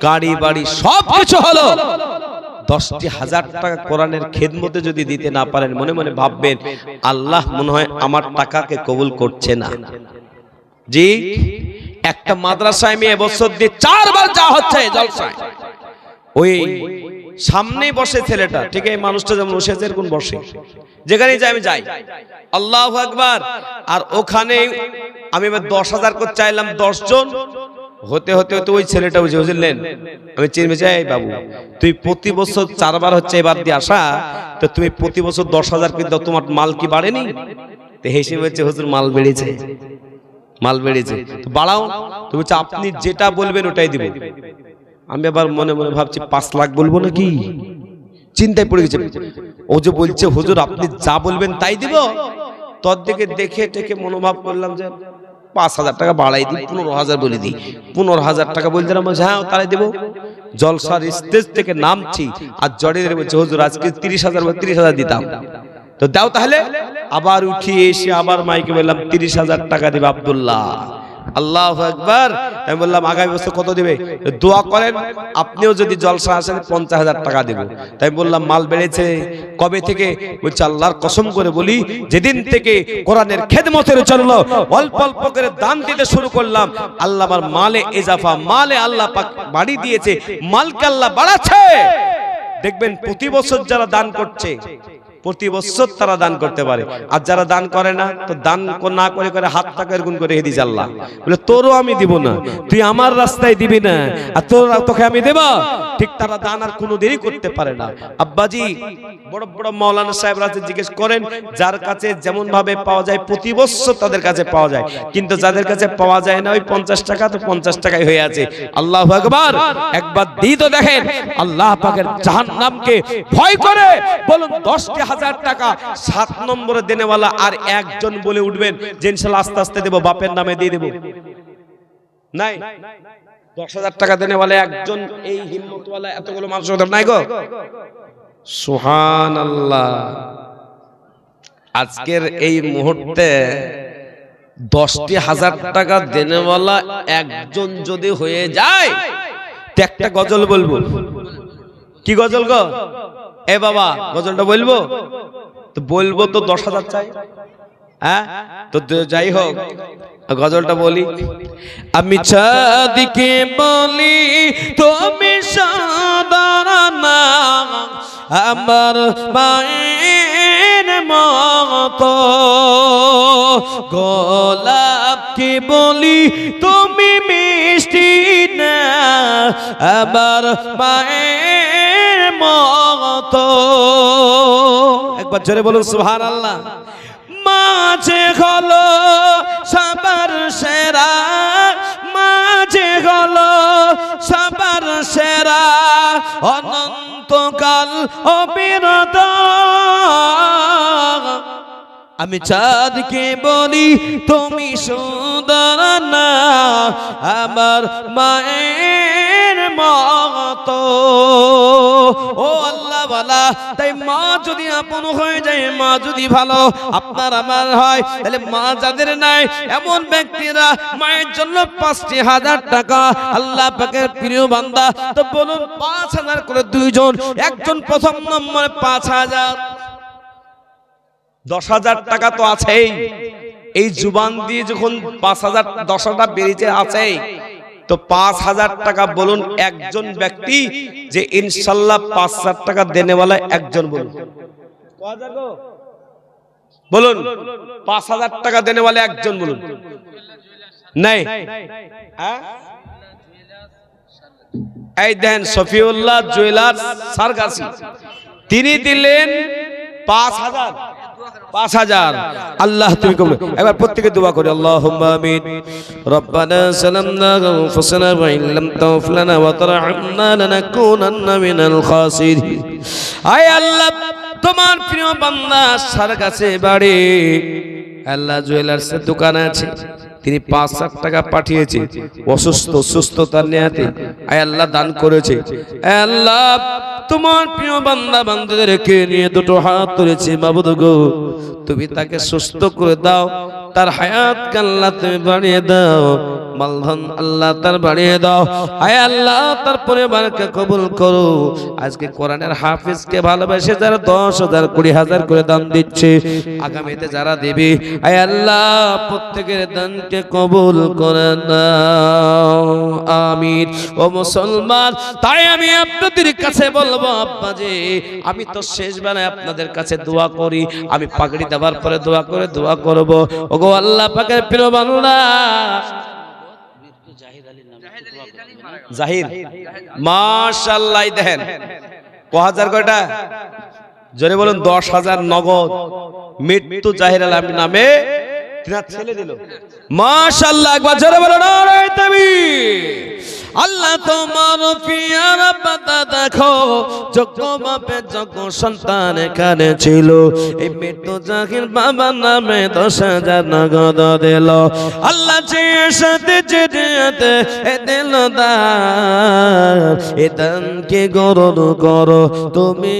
S1: গাড়ি বাড়ি সব কিছু হলো, 10,000 টাকা কোরআনের খেদমতে যদি দিতে না পারেন, মনে মনে ভাববেন আল্লাহ মনে হয় আমার টাকাকে কবুল করছে না। জি, একটা মাদ্রাসায় মেয়ে বছর দিয়ে 4 বার যা হচ্ছে জলসায়, ওই সামনেই বসে ছেলেটা, ঠিক এই মানুষটা যেমন বসে আছে এরকম বসে, যেখানেই যাই আমি যাই আল্লাহু আকবার। আর ওখানে আমি এবার 10,000 করে চাইলাম, 10 জন হতে হতে হতে ওই ছেলেটা বুঝলেন, আমি চিনতে চাই বাবু তুই প্রতি বছর 4 বার হচ্ছে এবার দিয়ে আসা, তো তুমি প্রতি বছর 10,000 করে দাও, তোমার মাল কি বাড়েনি? তো হেসে বলছে হুজুর মাল বেড়েছে, মাল বেড়েছে, তো বাড়াও। তো বলছে আপনি যেটা বলবেন ওটাই দিব। আমি আবার মনে মনে ভাবছি 5 লাখ বলবো নাকি, চিন্তায় পড়ে গেছে। ও যে বলছে হুজুর আপনি যা বলবেন তাই দিব, তোর দিকে দেখে টেকে মনোভাব করলাম যে 5,000 টাকা বাড়াই দিই, 15,000 বলে দিই। 15,000 টাকা বলতে হ্যাঁ তারাই দেবো। জলসার স্টেজ থেকে নামছি আর জড়িয়ে বলছে হুজুর আজকে 30,000 30,000 দিতাম, তো দাও তাহলে। আবার উঠিয়ে এসে আবার মাইকে বললাম 30,000 টাকা দিবে আব্দুল্লাহ। আল্লাহু আকবার। আমি বললাম আগামী বছর কত দিবে? দোয়া করেন আপনিও যদি জলসা আসেন 50,000 টাকা দেব। তাই বললাম মাল বেড়েছে কবে থেকে? বলছে আল্লাহর কসম করে বলি যেদিন থেকে কোরআনের খেদমতের জন্য অল্প অল্প করে দান দিতে শুরু করলাম, আল্লাহ আমার মালে ইজাফা, মালে আল্লাহ পাক বাড়ি দিয়েছে, মালকে আল্লাহ বাড়াচ্ছে। দেখবেন প্রতি বছর যারা দান করছে প্রতি বছর তারা দান করতে পারে, আর যারা দান করে না তো দান না করে করে হাত টাকার গুণ করে দিয়েছে আল্লাহ। বলে তোরও আমি দিব না, তুই আমার রাস্তায় দিবি না, আর তোকে আমি দেব। ঠিক তারা দান আর কোনো দেরি করতে পারে না। আব্বাজি বড় বড় মাওলানা সাহেবরা জিজ্ঞেস করেন, যার কাছে যেমন ভাবে পাওয়া যায় প্রতি বছর তাদের কাছে পাওয়া যায়, কিন্তু যাদের কাছে পাওয়া যায় না ওই 50 টাকা তো 50 টাকাই হয়ে আছে। আল্লাহু আকবার। একবার দিয়ে তো দেখেন আল্লাহ পাকের জাহান্নামকে ভয় করে বলুন 10,000 টাকা 7 নম্বরে দেনেওয়ালা আর একজন বলে উঠবেন যে ইনশাআল্লাহ আস্তে আস্তে দেব, বাপের নামে দিয়ে দেব। নাই 10,000 টাকা দেনেওয়ালা একজন এই হিম্মতওয়ালা এতগুলো মানুষ নাই গো। সুবহানাল্লাহ। আজকের এই মুহূর্তে 10,000 টাকা দেনেওয়ালা একজন যদি হয়ে যায় তো একটা গজল বলবো। কি গজল গো? এ বাবা গজলটা বলবো তো বলবো তো 10,000 চাই। হ্যাঁ তো যাই হোক গজলটা বলি। আমি চাঁদকে বলি তুমি সাদারানা, আমার মায়ের মতো। গোলাপকে বলি তুমি মিষ্টি না, আমার মায়ের মতো। একবার জোরে বলুন সুবহানাল্লাহ। মাঝে হলো সবার সেরা, মাঝে হলো সবার সেরা, অনন্তকাল অবিরত। আমি চাঁদকে বলি তুমি সুন্দর না, আমার মায়ের মতো। ও আল্লাহ বালা, তাই মা যদি আপন হয়ে যায়, মা যদি ভালো আপনার আমার হয়, তাহলে মা যাদের নাই এমন ব্যক্তিরা মায়ের জন্য 5,000 টাকা। আল্লাহ পাকের প্রিয় বান্দা তো বলুন 5,000 করে দুইজন, একজন প্রথম নম্বরে 5,000। 10,000 টাকা তো আছেই, এই জুবান দিয়ে যখন 5,000 10টা বেরিয়েছে আছেই, তো 5,000 টাকা বলুন একজন ব্যক্তি যে ইনশাল্লাহ 5,000 টাকা দেনেওয়ালা একজন বলুন। বলুন 5,000 টাকা দেনেওয়ালা একজন বলুন। নাই এই দেন শফিউল্লাহ জুয়েলার্স সারগাছি, তিনি দিলেন 5,000। 5,000। আল্লাহ তুমি কবুল। এবার প্রত্যেকে দোয়া করি আল্লাহুম্মা আমিন। রব্বানা সালামনা আনফুসানা ওয়া ইল্লাম তাগফির লানা ওয়া তারহামনা লানাকুনান্না মিনাল খাসিরিন। আয় আল্লাহ তোমার প্রিয় বান্দা সার কাছে বাড়ি আল্লাহ জুয়েলার্সের দোকান আছে, তিনি 5,000 টাকা পাঠিয়েছে অসুস্থ সুস্থতার নিয়াতে। আয় আল্লাহ দান করেছে। আয় আল্লাহ তোমার প্রিয় বান্দা বান্দাদেরকে নিয়ে দুটো হাত তুলেছে মাবুদ গো, তুমি তাকে সুস্থ করে দাও, তার হায়াত আল্লাহ তুমি বাড়িয়ে দাও, মালধন আল্লাহ তার বাড়িয়ে দাও। আয় আল্লাহ তার পরিবারকে কবুল করো। আজকে কোরআনের হাফেজকে ভালোবেসে যারা 10,000 20,000 করে দান দিচ্ছে, আগামীতে যারা দেবে আয় আল্লাহ প্রত্যেকের দানকে কবুল করে নাও, আমিন। ও মুসলমান, তাই আমি আপনাদের কাছে বলবো আব্বাজি, আমি তো শেষ বেলায় আপনাদের কাছে দোয়া করি। আমি পাগড়ি দেওয়ার পরে দোয়া করব। ওগো আল্লাহ পাকের প্রিয় বান্দা জাহির, মাশাআল্লাহ, দেখেন কয়হাজার, কয়টা জোরে বলুন, 10,000 নগদ মৃত্যু জাহির আলম নামে ছেলে দিল। মাশাআল্লাহ, একবার জোরে বলুন নারে তাকবীর। আল্লাহ তোমার পিয়ার পাতা দেখো, যোগ্য বাপে যোগ্য সন্তান এখানে ছিল। এই মৃত্যু জাহির বাবার নামে 10,000 নগদ দিল। আল্লাহ যে সাথে যেতে দিল দান, এ দানকে গ্রহণ করো তুমি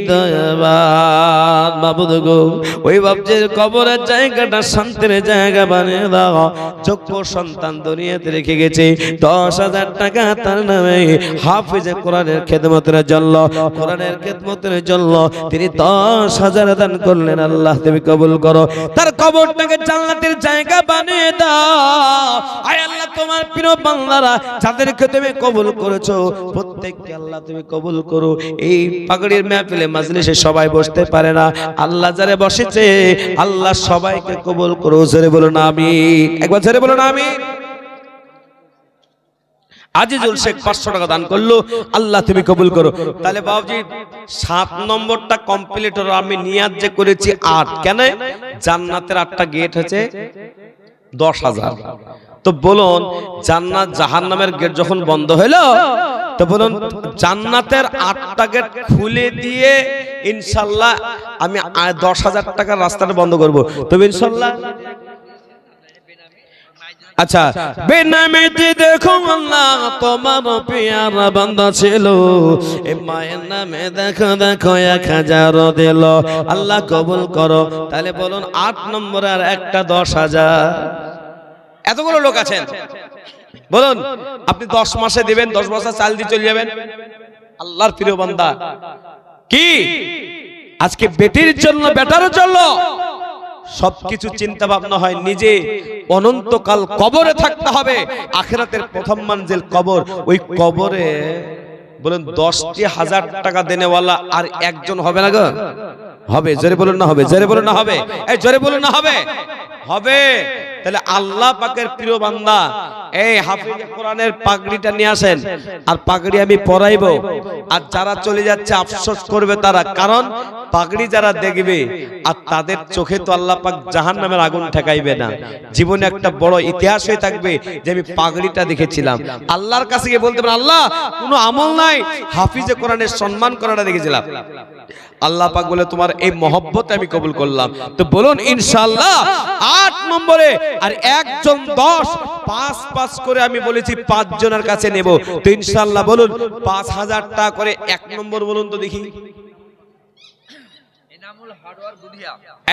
S1: দয়াবান। মাবুদ গো, ওই বাপজির কবরের জায়গাটা শান্তির জায়গা বানিয়ে দাও। যোগ্য সন্তান দুনিয়াতে রেখে গেছে, 10,000 টাকা তার নামে হাফিজে কোরআনের খেদমতের জন্য, কোরআনের খেদমতের জন্য তিনি 10,000 দান করলেন। আল্লাহ তুমি কবুল করো, তার কবরটাকে জান্নাতের জায়গা বানিয়ে দাও। আয় আল্লাহ তোমার প্রিয় বান্দারা যাদেরকে তুমি কবুল করেছো প্রত্যেককে আল্লাহ তুমি কবুল করো। এই পাগড়ির মাহফিলে মাজলিসে সবাই বসতে পারে না, আল্লাহ যারে বসেছে আল্লাহ সবাইকে কবুল করো। জোরে বলুন আমিন, একবার জোরে বলুন আমিন। আজিজুল শেখ 500 টাকা দান করলো, আল্লাহ তুমি কবুল করো। তাহলে বাবুজি 7 নম্বরটা কমপ্লিট হলো। আমি নিয়াত যে করেছি 8, কেন? জান্নাতের 8টা গেট হচ্ছে 10,000। তো বলুন জান্নাত জাহান্নামের গেট যখন বন্ধ হলো, তো বলুন জান্নাতের 8টা গেট খুলে দিয়ে ইনশাআল্লাহ আমি 10,000 টাকার রাস্তাটা বন্ধ করব। তবে ইনশাআল্লাহ আচ্ছা, বেনামেতে দেখো আল্লাহ তোমার পেয়ারা বান্দা ছিল, এ মায়ের নামে দেখো দেখো 1,000 দিল। আল্লাহ কবুল করো। তাহলে বলুন 8 নম্বরে আর একটা 10,000। এতগুলো লোক আছেন, বলুন আপনি 10 মাসে দিবেন, 10 বছর চাল দিয়ে চলে যাবেন। আল্লাহর প্রিয় বান্দা, কি আজকে বেটির জন্য বেটার জন্য সবকিছু চিন্তা ভাবনা হয়, নিজে অনন্তকাল কবরে থাকতে হবে। আখিরাতের প্রথম মঞ্জিল কবর। ওই কবরে বলেন 10,000 টাকা দেনেওয়ালা আর একজন হবে না গো? হবে। জোরে বলুন না হবে? জোরে বলুন না হবে? এই জোরে বলুন না হবে? হবে। তাহলে আল্লাহ পাকের প্রিয় বান্দা এই হাফিজে কোরআনের পাগড়িটা নিয়ে আসেন, আর পাগড়ি আমি পরাইবো। আর যারা চলে যাচ্ছে আফসোস করবে তারা, কারণ পাগড়ি যারা দেখবে আর তাদের চোখে তো আল্লাহ পাক জাহান্নামের আগুন ঠেকাইবে না। জীবনে একটা বড় ইতিহাস হয়ে থাকবে যে আমি পাগড়িটা দেখেছিলাম। আল্লাহর কাছে গিয়ে বলতে পারেন আল্লাহ কোনো আমল নাই, হাফিজে কোরআনের সম্মান করাটা দেখেছিলাম। আল্লাহ পাক বলে তোমার এই মহব্বত আমি কবুল করলাম। তো বলুন ইনশাআল্লাহ 8 নম্বরে আর একজন 10, 5 করে আমি বলেছি 5 জনের কাছে নেব। তো ইনশাআল্লাহ বলুন 5,000 টাকা করে 1 নম্বর বলুন তো দেখি।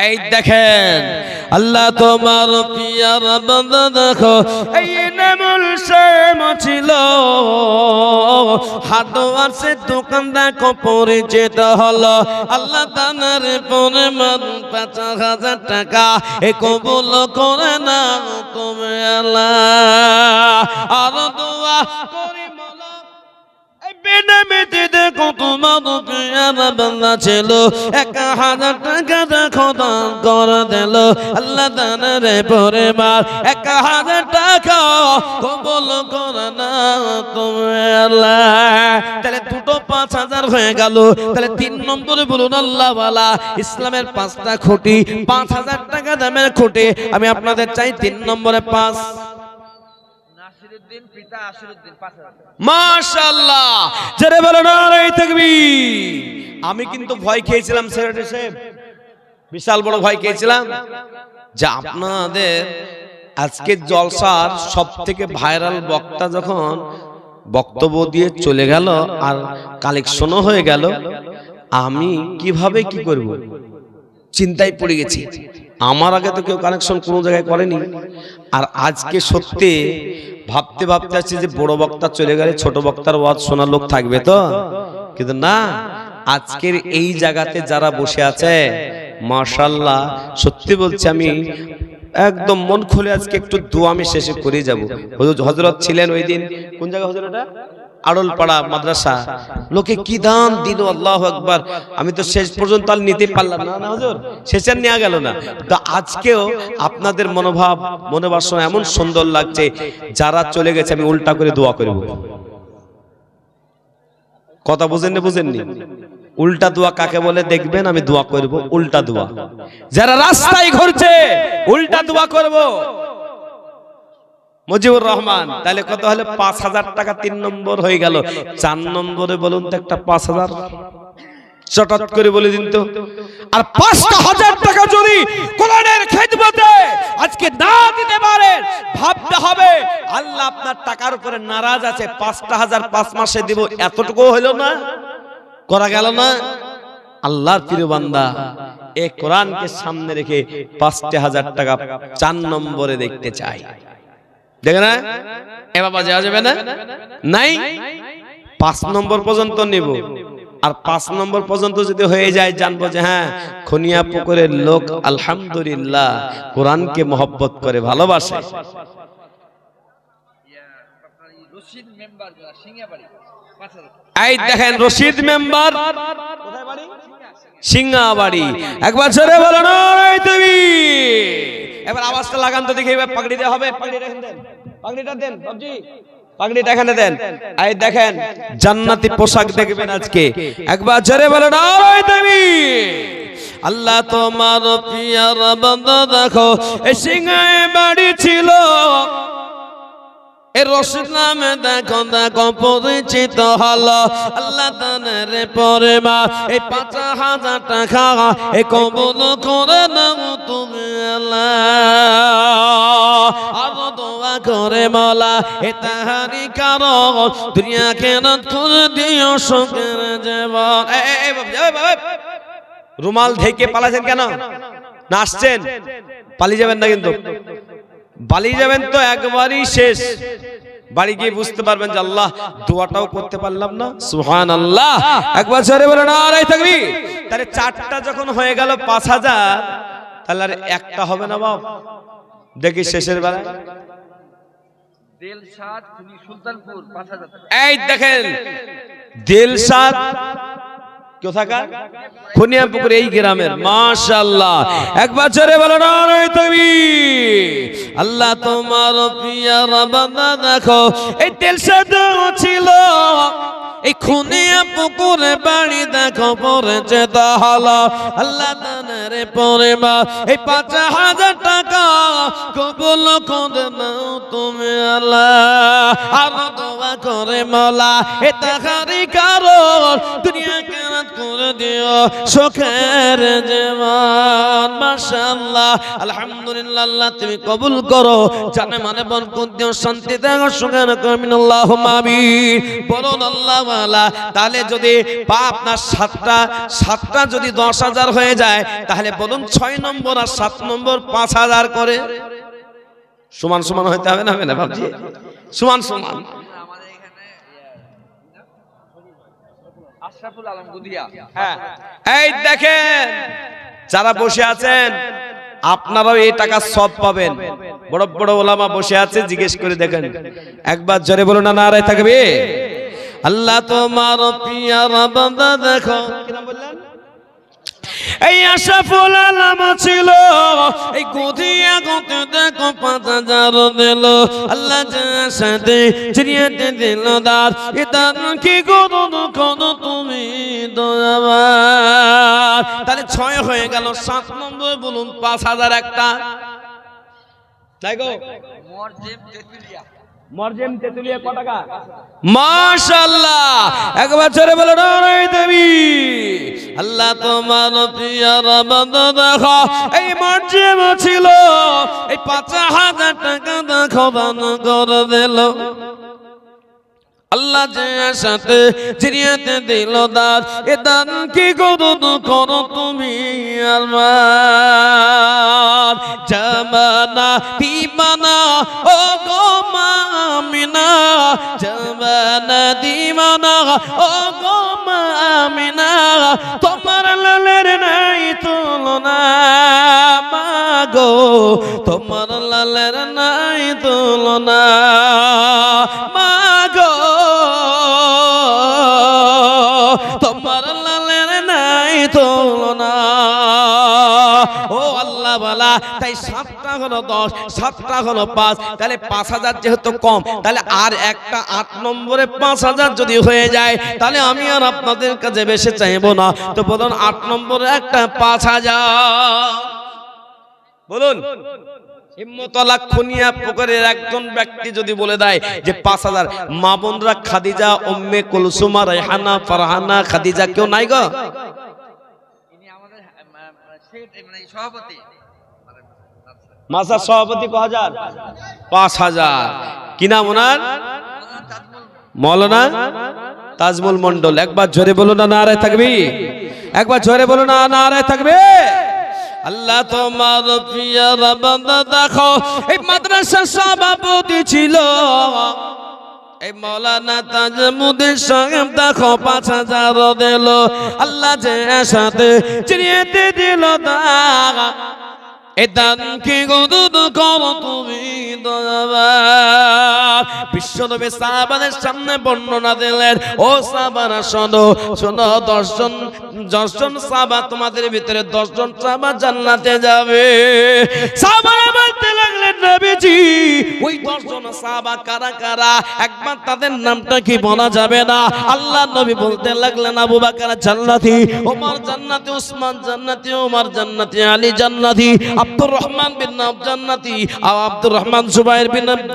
S1: এই দেখেন আল্লাহ তোমার পিয়ার বান্দা দেখো, এই নামুল শেম ছিল হাটওয়ার সে দোকান দেখো পরিচিত হলো। আল্লাহ তানার পরে মান 5,000 টাকা এ কবুল করে না তুমি আল্লাহ। আর দোয়া করি বেনামেতে দেখো তোমার পেয়ারা বান্দা ছিল 1,000 টাকা দেখো দান করে দিল। আল্লাহ দানের পরিবার 1,000 টাকা কবুল করে না তুমি আল্লাহ। তাহলে দুটো 5,000 হয়ে গেল। তাহলে 3 নম্বরে বলুন আল্লাহ ওয়ালা ইসলামের 5টা খুঁটি, 5,000 টাকা দামের খুঁটি আমি আপনাদের চাই। 3 নম্বরে 5 মাশাআল্লাহ, জোরে বলো নারে তাকবীর। আমি কিন্তু ভয় খেয়েছিলাম সেক্রেটারি সাহেব, বিশাল বড় ভয় খেয়েছিলাম যে আপনাদের আজকে জলসার সবথেকে ভাইরাল বক্তা যখন বক্তব্য দিয়ে চলে গেল আর কালেকশনও হয়ে গেল, আমি কিভাবে কি করব চিন্তায় পড়ে গেছি। আমার আগে তো কেউ কানেকশন কোনো জায়গায় করেনি। আর আজকে সত্যি ভাবতে ভাবতে আসছে যে বড় বক্তা চলে গেলে ছোট বক্তার ওয়াজ শোনার লোক থাকবে তো, কিন্তু না, আজকের এই জায়গাতে যারা বসে আছে মাশাআল্লাহ, সত্যি বলছি আমি একদম মন খুলে আজকে একটু দোয়া আমি শেষে করে যাব। হযরত ছিলেন ওই দিন কোন জায়গা হযরত এটা আড়লপাড়া মাদ্রাসা, লোকে কি দান দিল, আল্লাহু আকবার। আমি তো শেষ পর্যন্ত আর নিতে পারলাম না, না হুজুর, শেষে নেওয়া গেল না। তো আজকেও আপনাদের মনোভাব মনে বাসনা এমন সুন্দর লাগছে, যারা চলে গেছে আমি উল্টা করে দোয়া করব। কথা বুঝেননি? বুঝেননি? উল্টা দোয়া কাকে বলে দেখবেন, আমি দোয়া করব উল্টা দোয়া। যারা রাস্তায় ঘুরছে উল্টা দোয়া করব। মুজিবুর রহমান, তাহলে কত হলো? ৫,০০০ টাকা ৩ নম্বর হয়ে গেল। ৪ নম্বরে বলুন তো একটা ৫,০০০ চটট করে বলে দিন তো। আর ৫,০০০ টাকা যদি কোরআনের খেদমতে আজকে না দিতে পারেন, ভাবতে হবে আল্লাহ আপনার টাকার উপরে নারাজ আছে। ৫,০০০ ৫ মাসে দিব, এতটুকু হলো না, করা গেল না। আল্লাহর প্রিয় বান্দা, এই কোরআনকে সামনে রেখে ৫,০০০ টাকা ৪ নম্বরে দেখতে চাই। দেখে না এ বাবা, যাওয়া যাবে না? নাই, ৫ নম্বর পর্যন্ত নিব। আর ৫ নম্বর পর্যন্ত যদি হয়ে যায়, জানবো যে হ্যাঁ, খনিয়া পুকুরের লোক আলহামদুলিল্লাহ কোরআনকে মহব্বত করে, ভালোবাসে। এই দেখেন রশিদ মেম্বার কোথায় বাড়ি? সিঙ্গাবাড়ি। একবার জোরে বলো না তুমি। এবার আওয়াজটা লাগান তো দেখি। এবার পাগড়ি দেওয়া হবে। পাগড়িটা দেন, পাগড়িটা দেন বাবজি, পাগড়িটা এখানে দেন। এই দেখেন জান্নাতি পোশাক দেখবেন আজকে। একবার জোরে বলো না তুমি। আল্লাহ তোমার পিয়ার বান্দা দেখো, এই সিঙ্গায় বাড়ি ছিল, এ রশিদ নামে দেখো দেখো পরিচিত হলো। আল্লাহ তানের পরে মা এই ৫,০০০ টাকা এ কবুল করে নাও তুমি আল্লাহ। আর দোয়া করে মাওলা এ তাহারি কারণ দুনিয়া কেরাত করে দিও সুখের জীবন। রুমাল ঢেকে পালাছেন কেন? না আসছেন? পালিয়ে যাবেন না কিন্তু। পালিয়ে যাবেন তো একবারই শেষ। বাড়ি গিয়ে বুঝতে পারবেন যে আল্লাহ দোয়াটাও করতে পারলাম না। সুবহানাল্লাহ। একবার জোরে বলেন নারায়ে তাকবীর। তাহলে ৪টা যখন হয়ে গেল ৫,০০০, তাহলে আর একটা হবে না বাপ? দেখি শেষের বেলায় দিলশাদ সুলতানপুর ৫,০০০। এই দেখেন দিলশাদ কোথাকার? খুনিয়াপুকুর এই গ্রামের। মাশাআল্লাহ। একবার জোরে বলো নারায়ে তাকবীর। আল্লাহ তোমার পিয়ার বান্দা দেখো, এই দিলশাদ ছিল এই খুনিয়াপুকুরে বাড়ি দেখো পড়েছে তাহলে। আল্লাহ তানের পরে মা এই ৫,০০০ টাকা কবুল করে নাও তুমি আল্লাহ। আর দোয়া করে মাওলা এ তাহারি কারণ দুনিয়া কেরাত করে দিও সুখের জীবন। মাশাআল্লাহ, আলহামদুলিল্লাহ। আল্লাহ তুমি কবুল করো, জানে মানে বরকত দিও, শান্তি দাও, সুখের করমিন আল্লাহুম্মা আমিন। বলুন আল্লাহ। তাহলে যদি আপনার ৭টা যদি ১০,০০০ হয়ে যায়, তাহলে বলুন ৬ নম্বর আর ৭ নম্বর ৫,০০০ করে সমান সমান হইতে হবে না? হবে না ভাবছি? সমান সমান। এই দেখেন যারা বসে আছেন, আপনারাও এই টাকা সব পাবেন। বড় বড় ওলামা বসে আছে, জিজ্ঞেস করে দেখেন। একবার জোরে বলুন না নারায়ে তাকবীর। আল্লাহ তোমার পিয়ার বান্দা দেখো, কি নাম বললেন? এই আশরাফুল আলম ছিল, এই গদিয়া গতে দেখো ৫,০০০ দিল। আল্লাহ সাথে চিনিয়ে দিল দার, এটা কি করুন করো তুমি দয়াবান। তাহলে ৬ হয়ে গেল। ৭ নম্বর বলুন ৫,০০০ একটা। তাই গো মরজেম তেতুলিয়া কত টাকা? মাশাআল্লাহ। একবার জোরে বলো নারায়ে তাকবীর। আল্লাহ তোমার পিয়ার বান্দা দেখো, এই মরজেম ছিল, এই ৫,০০০ টাকা দেখো দান করে দিল। আল্লাহ যে সাথে জিরিয়াতে দিল দান, এ দান কি করো তুমি আমার জামানা দিবানা ও গো মামিনা, জামানা দিবানা ও গো মামিনা, তোমার লালের নাই তুলনা মাগো, তোমার লালের নাই তুলনা মাগো, তোমার লালের নাই তুলনা। ও আল্লাহ বালা, তাই 7টা হলো 10, 7টা হলো 5, তাহলে 5000 যেহেতু কম, তাহলে আর একটা 8 নম্বরে 5000 যদি হয়ে যায়, তাহলে আমি আর আপনাদের কাছে বেশি চাইবো না। তো বলুন 8 নম্বরে একটা 5000 বলুন। হিম্মতওয়ালা খুনিয়া পুকুরের একজন ব্যক্তি যদি বলে দেয় যে 5000, মা বোনরা খাদিজা, উম্মে কুলসুমা, রায়হানা, ফারহানা, খাদিজা কেউ নাই গো?
S2: ইনি আমাদের সভাপতি,
S1: মাসার সভাপতি ক হাজার? 5000। কি নাম ওনার? মৌলানা তাজমুল মন্ডল। একবার জোরে বলুন না নারায়ে তাকবীর, একবার জোরে বলুন না নারায়ে তাকবীর। আল্লাহ তোমার পিয়ারা বান্দা দেখো, এই মাদ্রাসার সভাপতি ছিল এই মৌলানা তাজমুদ্দিন সাহেব, দেখো 5000 দিল। আল্লাহ যে সাথে চিনিয়েতে দিল দাগ, এ দান কি করো তুমি দয়াবান। বিশ্বনবী সাহাবাদের সামনে বর্ণনা দিলেন, ও সাহাবারা শোনো শোনো, 10 জন সাহাবা, তোমাদের ভিতরে 10 জন সাহাবা জান্নাতে যাবে। সাহাবারা বলতে লাগলেন, নবীজি ওই 10 জন সাহাবা কারা কারা, একবার তাদের নামটা কি বলা যাবে না? আল্লাহ নবী বলতে লাগলেন, আবু বকর জান্নাতি, ওমর জান্নাতি, উসমান জান্নাতি, ওমর জান্নাতি, আলী জান্নাতি, আব্দুর রহমান বিন নাফ জান্নাতি, আব্দুর রহমান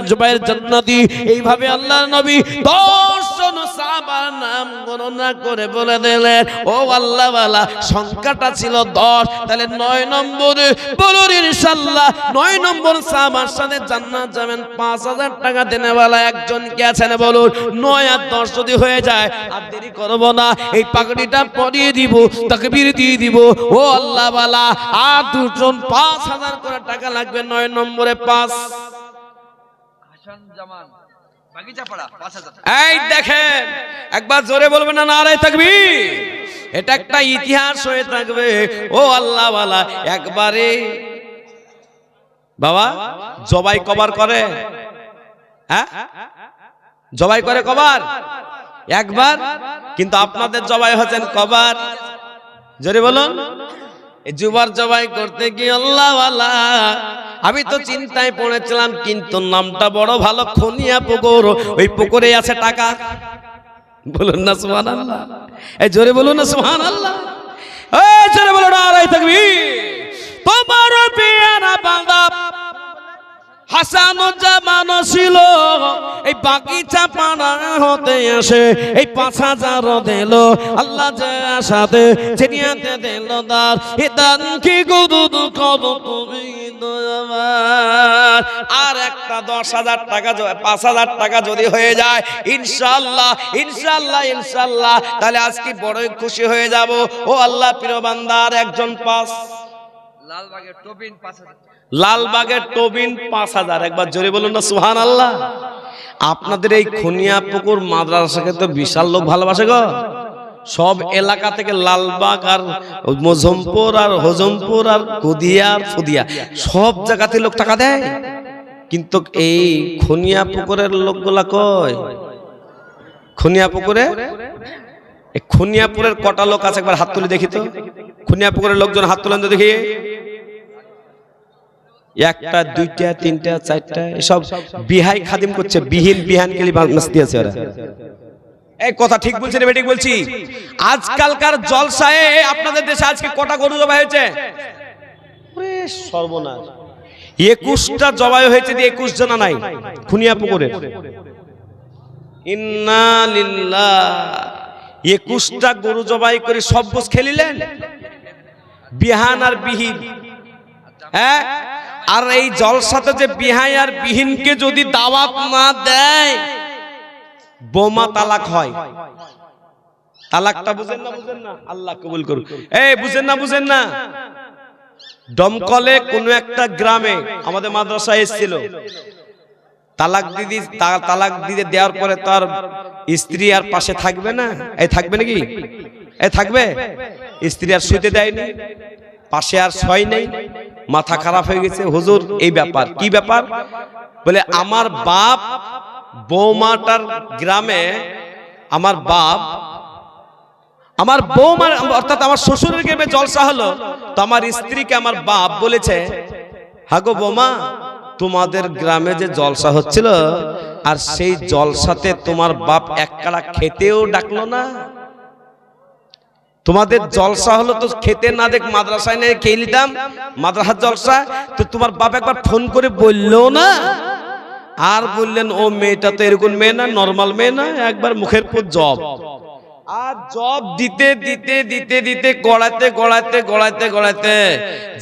S1: জুবাইর জান্নাতি। এইভাবে আল্লাহর নবী 10 জন সাহাবার নাম গণনা করে বলে দিলেন। ও আল্লাহ ওয়ালা, সংখ্যাটা ছিল 10, তাহলে 9 নম্বরে বলুন ইনশাআল্লাহ 9 নম্বর সাহাবার সাথে জান্নাত যাবেন। 5000 টাকা দেনেওয়ালা একজন কে আছেন বলুন? 9 আর 10 যদি হয়ে যায়, আর দেরি করব না, এই পাগড়িটা পরিয়ে দিব, তাকবীর দিয়ে দিব। ও আল্লাহ ওয়ালা, আর 2 জন 5000 করে টাকা লাগবে। 9 নম্বরে 5,
S2: হাসান জামান বাগিচাপাড়া 5000।
S1: এই দেখেন, একবার জোরে বলবেন না নারায়ে তাকবীর। এটা একটা ইতিহাস হয়ে থাকবে। ও আল্লাহ ওয়ালা, একবারে বাবা জবাই কবার করে, হ্যাঁ জবাই করে কবার? একবার। কিন্তু আপনাদের জবাই হচ্ছেন কবার? জোরে বলুন। এই জুবার জবাই করতে গিয়ে আল্লাহ ওয়ালা, আমি তো চিন্তায় পড়েছিলাম, কিন্তু নামটা বড় ভালো, খুনিয়া পুকুর, ওই পুকুরে আছে টাকা। বলুন না সুবহানাল্লাহ, এই জোরে বলুন না সুবহানাল্লাহ, এই জোরে বলুন নারায়ে তাকবীর। তোমার পিয়ারা বান্দা হাসানুজ্জামান ছিল এই বাগিচা পাড়া হতে আসে, এই 5000 দিল। আল্লাহ যে সাথে চিনিয়াতে দিল দান, এ দান কি করো তুমি দয়াবান। আর একটা 10,000 টাকা, 5000 টাকা যদি হয়ে যায়, ইনশাআল্লাহ ইনশাআল্লাহ ইনশাআল্লাহ, তাহলে আজকে বড়ই খুশি হয়ে যাব। ও আল্লাহ প্রিয় বান্দার একজন 5,
S2: লালবাগের টবিন 5000,
S1: লালবাগের টবিন 5000। একবার জোরে বলুন না সুবহানাল্লাহ। আপনাদের এই খুনিয়া পুকুর মাদ্রাসাকে তো বিশাল লোক ভালোবাসে গো। সব এলাকা থেকে লালবাগ আর মজমপুর আর হজমপুর আর কুদিয়া আর ফুদিয়া সব জায়গাতে লোক টাকা দেয়, কিন্তু এই খুনিয়া পুকুরের লোকগুলা কই? খুনিয়া পুকুরে, এই খুনিয়াপুরের কটা লোক আছে একবার হাত তুলে দেখি তো। খুনিয়াপুরের লোকজন হাত তুলেন তো দেখি। 1টা 2টা 3টা 4টা, এসব বিহাই খাদিম করছে, বিহান কেলি নাচতে আছে ওরা। এই কথা ঠিক বলছি না বেঠিক বলছি? আজকালকার জলসায় আপনাদের দেশে আজকে কটা গরু জবাই হয়েছে? ওরে সর্বনাশ, 21টা জবাই হয়েছে, 21 জনা নাই খুনিয়া পুকুরে। ইন্না লিল্লাহ, 21টা গরু জবাই করে সব বোঝ খেলিলেন, বিহান আর বিহীন। হ্যাঁ, আর এই জলসাতে যে বিহাই আর বিহীনকে যদি দাওয়াত না দেয়, বোমা তালাক হয়, তালাকটা বুঝেন না, আল্লাহ কবুল করুন। এই বুঝেন না, দমকলে কোন একটা গ্রামে আমাদের মাদ্রাসা এসেছিল, তালাক দিতে দেওয়ার পরে তার স্ত্রী আর পাশে থাকবে না, এই থাকবে নাকি? এই থাকবে? স্ত্রী আর শুতে দেয়নি, পাশে আর শয় নেই, মাথা খারাপ হয়ে গেছে। হুজুর এই ব্যাপার, কি ব্যাপার? বলে আমার বাপ বৌমাটার গ্রামে, আমার বৌমার অর্থাৎ আমার শ্বশুরের গ্রামে জলসা হলো, তো আমার স্ত্রীকে আমার বাপ বলেছে, হাগো বৌমা, তোমাদের গ্রামে যে জলসা হচ্ছিল আর সেই জলসাতে তোমার বাপ এক কালা খেতেও ডাকলো না। তোমাদের জলসা হলো তো খেতে না দেখ মাদ্রাসায় নিয়ে খেয়ে নিতাম, মাদ্রাসার জলসা, তো তোমার বাপ একবার ফোন করে বললো না? আর বললেন ও মেয়েটা তো এরকম মেয়ে না, নরমাল মেয়ে না, একবার মুখের পর জব। আর জব দিতে দিতে দিতে দিতে গড়াইতে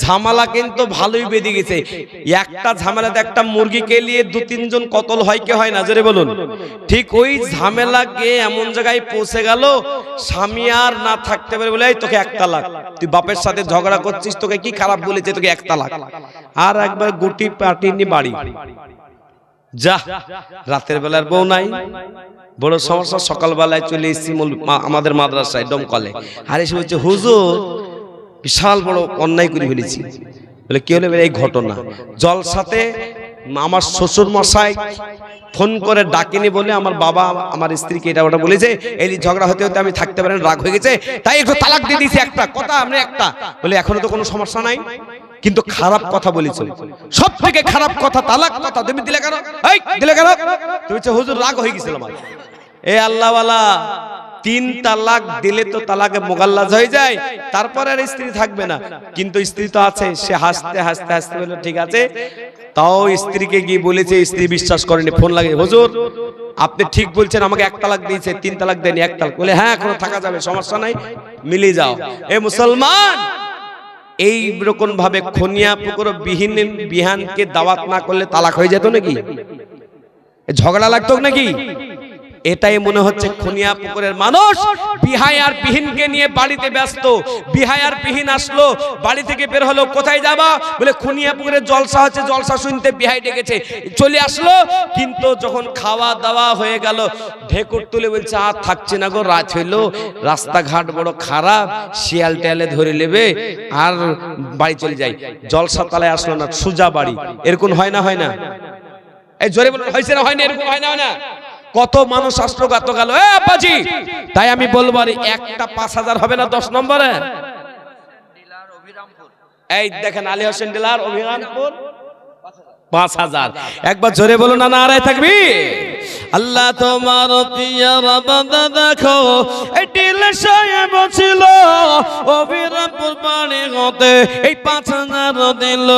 S1: ঝামেলা কিন্তু ভালোই বেঁধে গেছে। একটা ঝামেলাতে একটা মুরগিকে নিয়ে 2-3 জন কতল হয় কি হয় না, জোরে বলুন। ঠিক ওই ঝামেলা গিয়ে এমন জায়গায় পৌঁছে গেল, স্বামী আর না থাকতে পারে বলে, এই তোকে 1 তালাক, তুই বাপের সাথে ঝগড়া করছিস, তোকে কি খারাপ বলেছে, তোকে 1 তালাক। আর একবার গুটি পাটিনি বাড়ি যা। রাতের বেলার বউ নাই, বড় সমস্যা। সকালবেলায় চলে এসেছি আমাদের মাদ্রাসায় দমকলে, আর এসে বলছে হুজুর বিশাল বড় অন্যায় করে ফেলেছি। বলে কি হলো? এই ঘটনা, জলসাতে আমার শ্বশুর মশাই ফোন করে ডাকেনি বলে আমার বাবা আমার স্ত্রীকে এটা ওটা বলেছে, এই ঝগড়া হতে হতে আমি থাকতে পারেন, রাগ হয়ে গেছে, তাই একটু তালাক দিয়ে দিয়েছি। একটা কথা আপনি একটা বলে, এখনো তো কোনো সমস্যা নাই, কিন্তু খারাপ কথা বলেছো, সব থেকে খারাপ কথা তালাক কথা। তুমি দিলে কেন? এই দিলে কেন? তুমি বলছো হুজুর রাগ হয়ে গেছিল আমার। এ আল্লাহওয়ালা, 3 তালাক দিলে তো তালাকে মোগাল্লাজ হয়ে যায়, তারপরে আর স্ত্রী থাকবে না। কিন্তু স্ত্রী তো আছে, সে হাসতে হাসতে হাসতে বলল ঠিক আছে। তাও স্ত্রীকে গিয়ে বলেছে, স্ত্রী বিশ্বাস করেনি, ফোন লাগে, হুজুর আপনি ঠিক বলছেন, আমাকে 1 তালাক দিয়েছে, 3 তালাক দেয়নি, 1 তালাক। বলে হ্যাঁ এখনো থাকা যাবে, সমস্যা নাই, মিলে যাও। এ মুসলমান, এই রকম ভাবে খনিয়া পুকুর বিহানকে দাওয়াত না করলে তালাক হয়ে যেত নাকি? ঝগড়া লাগতো নাকি? এটাই মনে হচ্ছে খনিয়া পুকুরের মানুষ বিহাই আর বিহীনকে নিয়ে বাড়িতে ব্যস্ত। বিহাই আর বিহীন আসলো, বাড়ি থেকে বের হলো, কোথায় যাবা? বলে খনিয়া পুকুরের জলসা হচ্ছে, জলসা শুনতে বিহাই ডেকেছে, চলে আসলো। কিন্তু যখন খাওয়া দাওয়া হয়ে গেল, ঢেকুর তুলে বলছে আর থাকছে না গো, রাত হইলো, রাস্তাঘাট বড় খারাপ, শিয়াল টেয়ালে ধরে নেবে, আর বাড়ি চলে যাই। জলসা তালায় আসলো না, সুজা বাড়ি। এরকম হয় না? হয় না? এই জোরে বলুন, হয়েছে না? হয় না? এরকম হয় না? হয় না? কত মানুষ আসলো গাত গেল। এ আব্বাজি, তাই আমি বলবো আর একটা 5000 হবে না 10 নম্বরে? এই দেখেন আলী হোসেন ডিলার অভিরামপুর 5000। একবার জোরে বলুন না, নারায়ে তাকবীর। আল্লাহ তোমার পিয়ার বান্দা দেখো, এই ডিল সাহেব ছিল অভিরামপুর বাড়ি হতে, এই 5000 দিল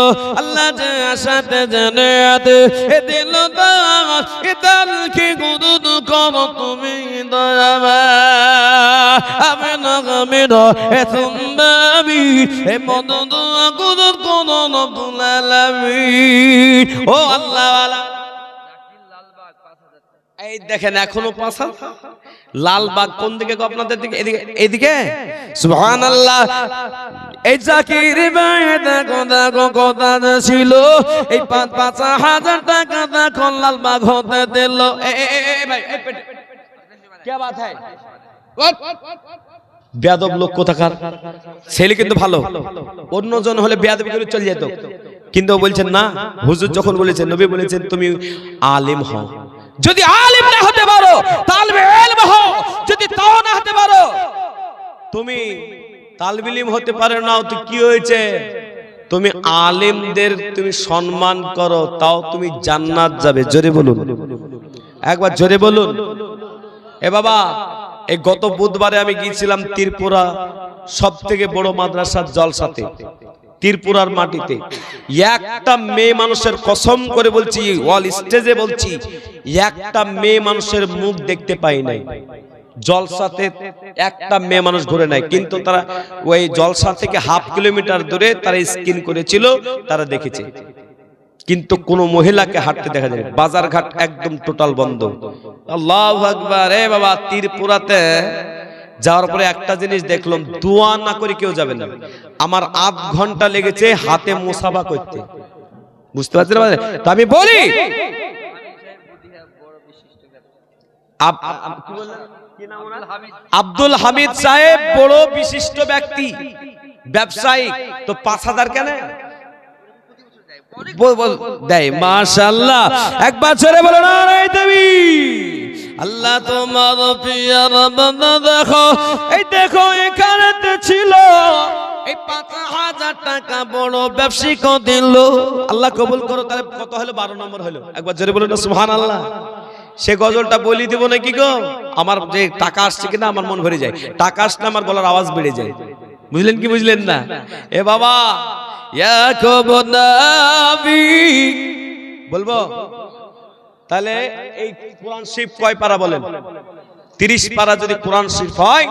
S1: আল্লাহ যে আশাতে জানাতে, এ দিল দান, এ দান কি গুরুদ করো তুমি দয়াবা, আমি না গামির এ তুমি এ মন দোয়া গুরুদ করো রব্বুল আলামিন। ও আল্লাহ ওয়ালা, এই দেখেন এখনো 5000। লালবাগ কোন দিকে গো? আপনাদের দিকে, এদিকে, এদিকে। সুবহানাল্লাহ। এই জাকির ভাই দেখো দেখো কথা ছিল, এই 5000 টাকা দেখো লালবাগ হতে দিল। এই ভাই, এই পেটে কি বাত है? বেয়াদব লোক কোথাকার। ছেলে কিন্তু ভালো, অন্যজন হলে বেয়াদবি করে চলে যেত, কিন্তু বলছেন না। হুজুর যখন বলেছেন, নবী বলেছেন তুমি আলেম হও, যদি আলেম না হতে পারো তালবে ইলম হও, যদি তাও না হতে পারো, তুমি তালবে ইলম হতে পারো না, তো কি হয়েছে? তুমি আলেমদের তুমি সম্মান করো, তাও তুমি জান্নাত যাবে। জোরে বলুন, একবার জোরে বলুন। এ বাবা, এই গত বুধবারে আমি গিয়েছিলাম ত্রিপুরা, সব থেকে বড় মাদ্রাসার জলসাতে, ত্রিপুরার মাটিতে। একটা মেয়ে মানুষের কসম করে বলছি, ওয়াল স্টেজে বলছি, একটা মেয়ে মানুষের মুখ দেখতে পাই নাই জলসাতে। একটা মেয়ে মানুষ ঘুরে নাই, কিন্তু তারা ওই জলসা থেকে ½ কিলোমিটার দূরে তারা স্ক্রিন করেছিল, তারা দেখেছে। কিন্তু কোন মহিলাকে হাঁটতে দেখা যায়, বাজার ঘাট একদম টোটাল বন্ধ। আল্লাহু আকবার। এ বাবা, ত্রিপুরাতে যাওয়ার পরে একটা জিনিস দেখলাম, দোয়া না করে কেউ যাবে না। আমার আধ ঘন্টা লেগেছে হাতে মুসাফা করতে, বুঝতে পারছেন? তো আমি বলি আব্দুল হামিদ সাহেব বড় বিশিষ্ট ব্যক্তি, ব্যবসায়ী, তো 5,000 কেন দেয়? মাশাআল্লাহ, একবার ছেড়ে বলো নারায়ে তাকবীর। আল্লাহ তোমার পিয়ার বান্দা দেখো, এই দেখো এখানেতে ছিল এই 5,000 টাকা বড় ব্যবসায়িক দিল। আল্লাহ কবুল করো। তাহলে কত হলো? 12 নম্বর হলো। একবার জোরে বলো না সুবহানাল্লাহ। সে গজলটা বলি দেব নাকি গো? আমার যে টাকা আসছে কিনা আমার মন ভরে যায়, টাকা আসলে আমার গলার আওয়াজ বেড়ে যায়। বুঝলেন কি বুঝলেন না? এ বাবা, ইয়াকুব নবী বলবো। তাহলে এই কোরআন শরীফ কয় পারা বলেন? 30 পারা যদি কোরআন শরীফ হয়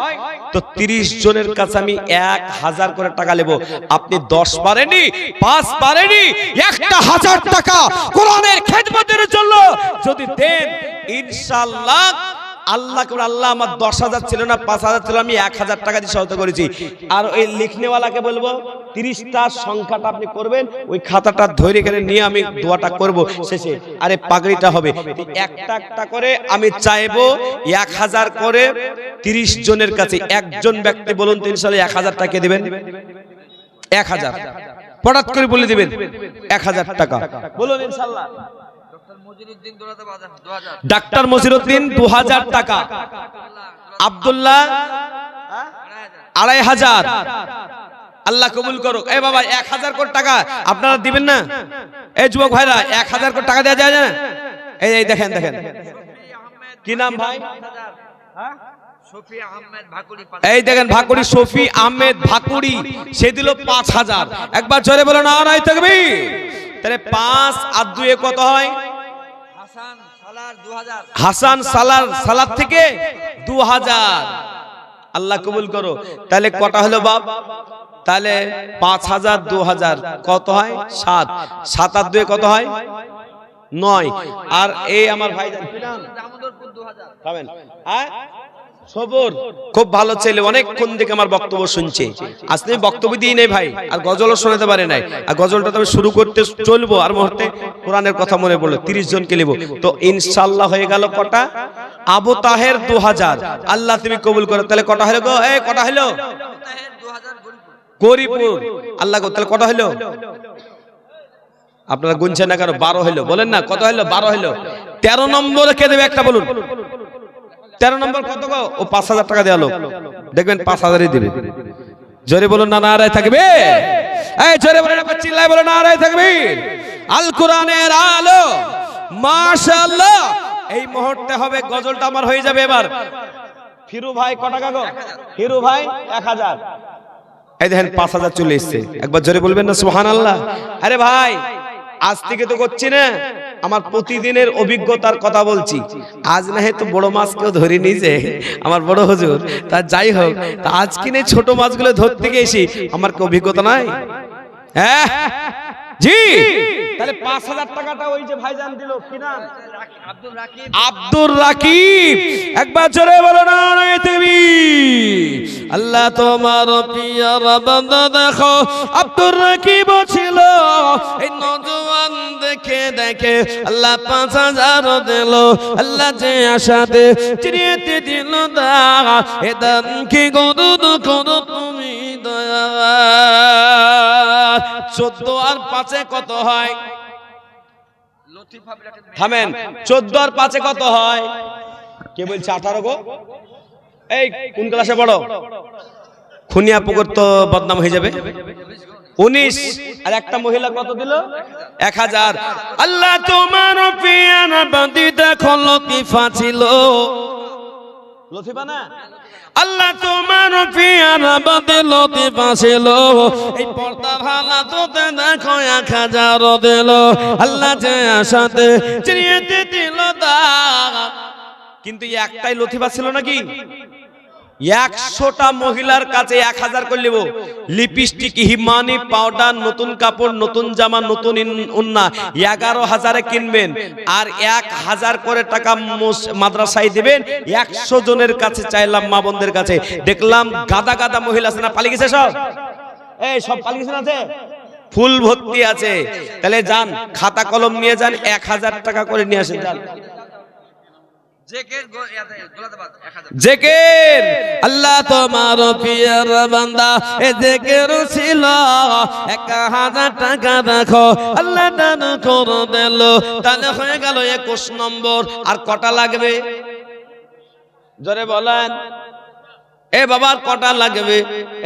S1: তো 30 জনের কাছে আমি 1,000 করে টাকা নেব। আপনি 10 পারেনি, 5 পারেনি, 1,000 টাকা কোরআনের খেদমতের জন্য যদি দেন, ইনশাআল্লাহ আল্লাহ করে আল্লাহ আমার 10,000 ছিল না 5,000 ছিল, আমি 1,000 টাকা দিয়ে সহায়তা করেছি। আর ওই লিখনেওয়ালাকে বলবো 30টা সংখ্যাটা আপনি করবেন, ওই খাতাটা ধরে এখানে নিয়ে আমি দোয়াটা করব শেষে। আরে পাগড়িটা হবে একটা একটা করে, আমি চাইবো 1,000 করে 30 জনের কাছে। একজন ব্যক্তি বলুন তো ইনশাআল্লাহ 1,000 টাকা দিবেন? 1,000 পড়াত করে বলে দিবেন 1,000 টাকা বলুন ইনশাআল্লাহ। ডাক্তার মজিরউদ্দিন 2,000 টাকা, আব্দুল্লাহ 2,500। আল্লাহ কবুল করুক। এ বাবা, 1,000 কোটি টাকা আপনারা দিবেন না? এই যুবক ভাইরা, 1,000 কোটি টাকা দেওয়া যায় না? এই দেখেন দেখেন, কি নাম ভাই? এই দেখেন ভাকুড়ি, শফি আহমেদ ভাকুড়ি, সে দিল 5,000। একবার জোরে বলো নারায়ে তাকবীর। তাহলে 5 আর 2 কত হয়? হাসান সালার থেকে 2,000। আল্লাহ কবুল করো। তাহলে কটা হলো বাপ? তাহলে 5,000 2,000 কত হয়? 7। 7 আর 2 কত হয়? 9। আর এই আমার ভাই খাবেন, হ্যাঁ সবর, খুব ভালো ছেলে, অনেকক্ষণ থেকে আমার বক্তব্য শুনছে। আজ তুমি বক্তব্য দিই নেই ভাই, আর গজলও শোনাতে পারে নাই। আর গজলটা তবে শুরু করতে চলবো, আর মুহূর্তে কোরআনের কথা মনে পড়লো, 30 জনকে নেব। তো ইনশাআল্লাহ হয়ে গেল কটা? আবু তাহের 2,000। আল্লাহ তুমি কবুল করো। তাহলে কটা হলো গো? এই কটা হলো? গরিপুর। আল্লাহ গো, তাহলে কটা হলো? আপনারা গুনছেন না কেন? 12 হলো। বলেন না কত হলো? 12 হলো। 13 নম্বরে কে দেবে একটা বলুন? 13 নম্বর কত গো? ও 5,000 টাকা দেওয়া লোক, দেখবেন 5,000ই দেবে। জোরে বলুন না নারায়ে তাকবীর। এই জোরে বলুন, একবার চিল্লায় বলুন নারায়ে তাকবীর। আল কোরআনের আলো, মাশাআল্লাহ। এই মুহূর্তে হবে গজলটা আমার হয়ে যাবে এবার। ফিরু ভাই কত টাকা গো? ফিরু ভাই 1,000। এই দেখেন 5,000 চলে এসেছে। একবার জোরে বলবেন না সুবহানাল্লাহ। আরে ভাই, আজ থেকে তো করছি না, আমার প্রতিদিনের অভিজ্ঞতার কথা বলছি। আজ না হয় তো বড় মাছ কেউ ধরে নিয়েছে আমার বড় হুজুর, তা যাই হোক, তা আজ কিনে ছোট মাছগুলো ধরতে গেছি, আমার কি অভিজ্ঞতা নাই? হ্যাঁ জি। তাহলে 5,000 টাকাটা ওই যে ভাইজান দিল, কি নাম? আব্দুর রাকিব। একবার জোরে বলো নারায়ে তাকবীর। আল্লাহ তোমার পিয়ার বান্দা দেখো, আব্দুর রাকিব ছিল এই নওজোয়ান, দেখে দেখে আল্লাহ 5,000 দিল। আল্লাহ যে আশাতে চিনিয়ে দিল দা, এ দান কি গদুদ করো তুমি দয়া। 14 আর 5 কত হয়? থামেন, 14 আর 5 কত হয়? কে বলছে 18 গো? এই কোন ক্লাসে পড়ো? খুনিয়া পুকুর তো বদনাম হয়ে যাবে। 19। আর একটা মহিলা কত দিল? 1,000। আল্লাহ তোমার পিয়ারা বান্দি দেখো লতিফা ছিল, লতিফা না? আল্লাহ তোমার পিয়ারা বান্দি লতিফা ছিল, এই পর্দার হালাতে দেখো 1,000 দিল। আল্লাহ যে আশাতে চিনিয়ে দিল দা, কিন্তু একটাই লতিফা ছিল নাকি? 100টা মহিলার কাছে 1000 করে নেব। লিপস্টিক, হিমানি, পাউডার, নতুন কাপড়, নতুন জামা, নতুন উন্না 11,000-এ কিনবেন আর 1000 করে টাকা মাদ্রাসায় দিবেন। 100 জনের কাছে চাইলাম, মা বোনদের কাছে দেখলাম গাদা গাদা মহিলা আছে না, পালিয়ে গেছে সব। এই সব পালিয়ে গেছে না, আছে ফুল ভর্তি আছে। তাহলে যান, খাতা কলম নিয়ে যান, 1000 টাকা করে নিয়ে আসেন। যান জিকির, আল্লাহ তোমার প্রিয় বান্দা, এ জিকির ছিল 1000 টাকা দেখো আল্লাহ দান করে দিল। তাহলে হয়ে গেল 21 নম্বর। আর কটা লাগবে জোরে বলেন? এ বাবার কটা লাগবে?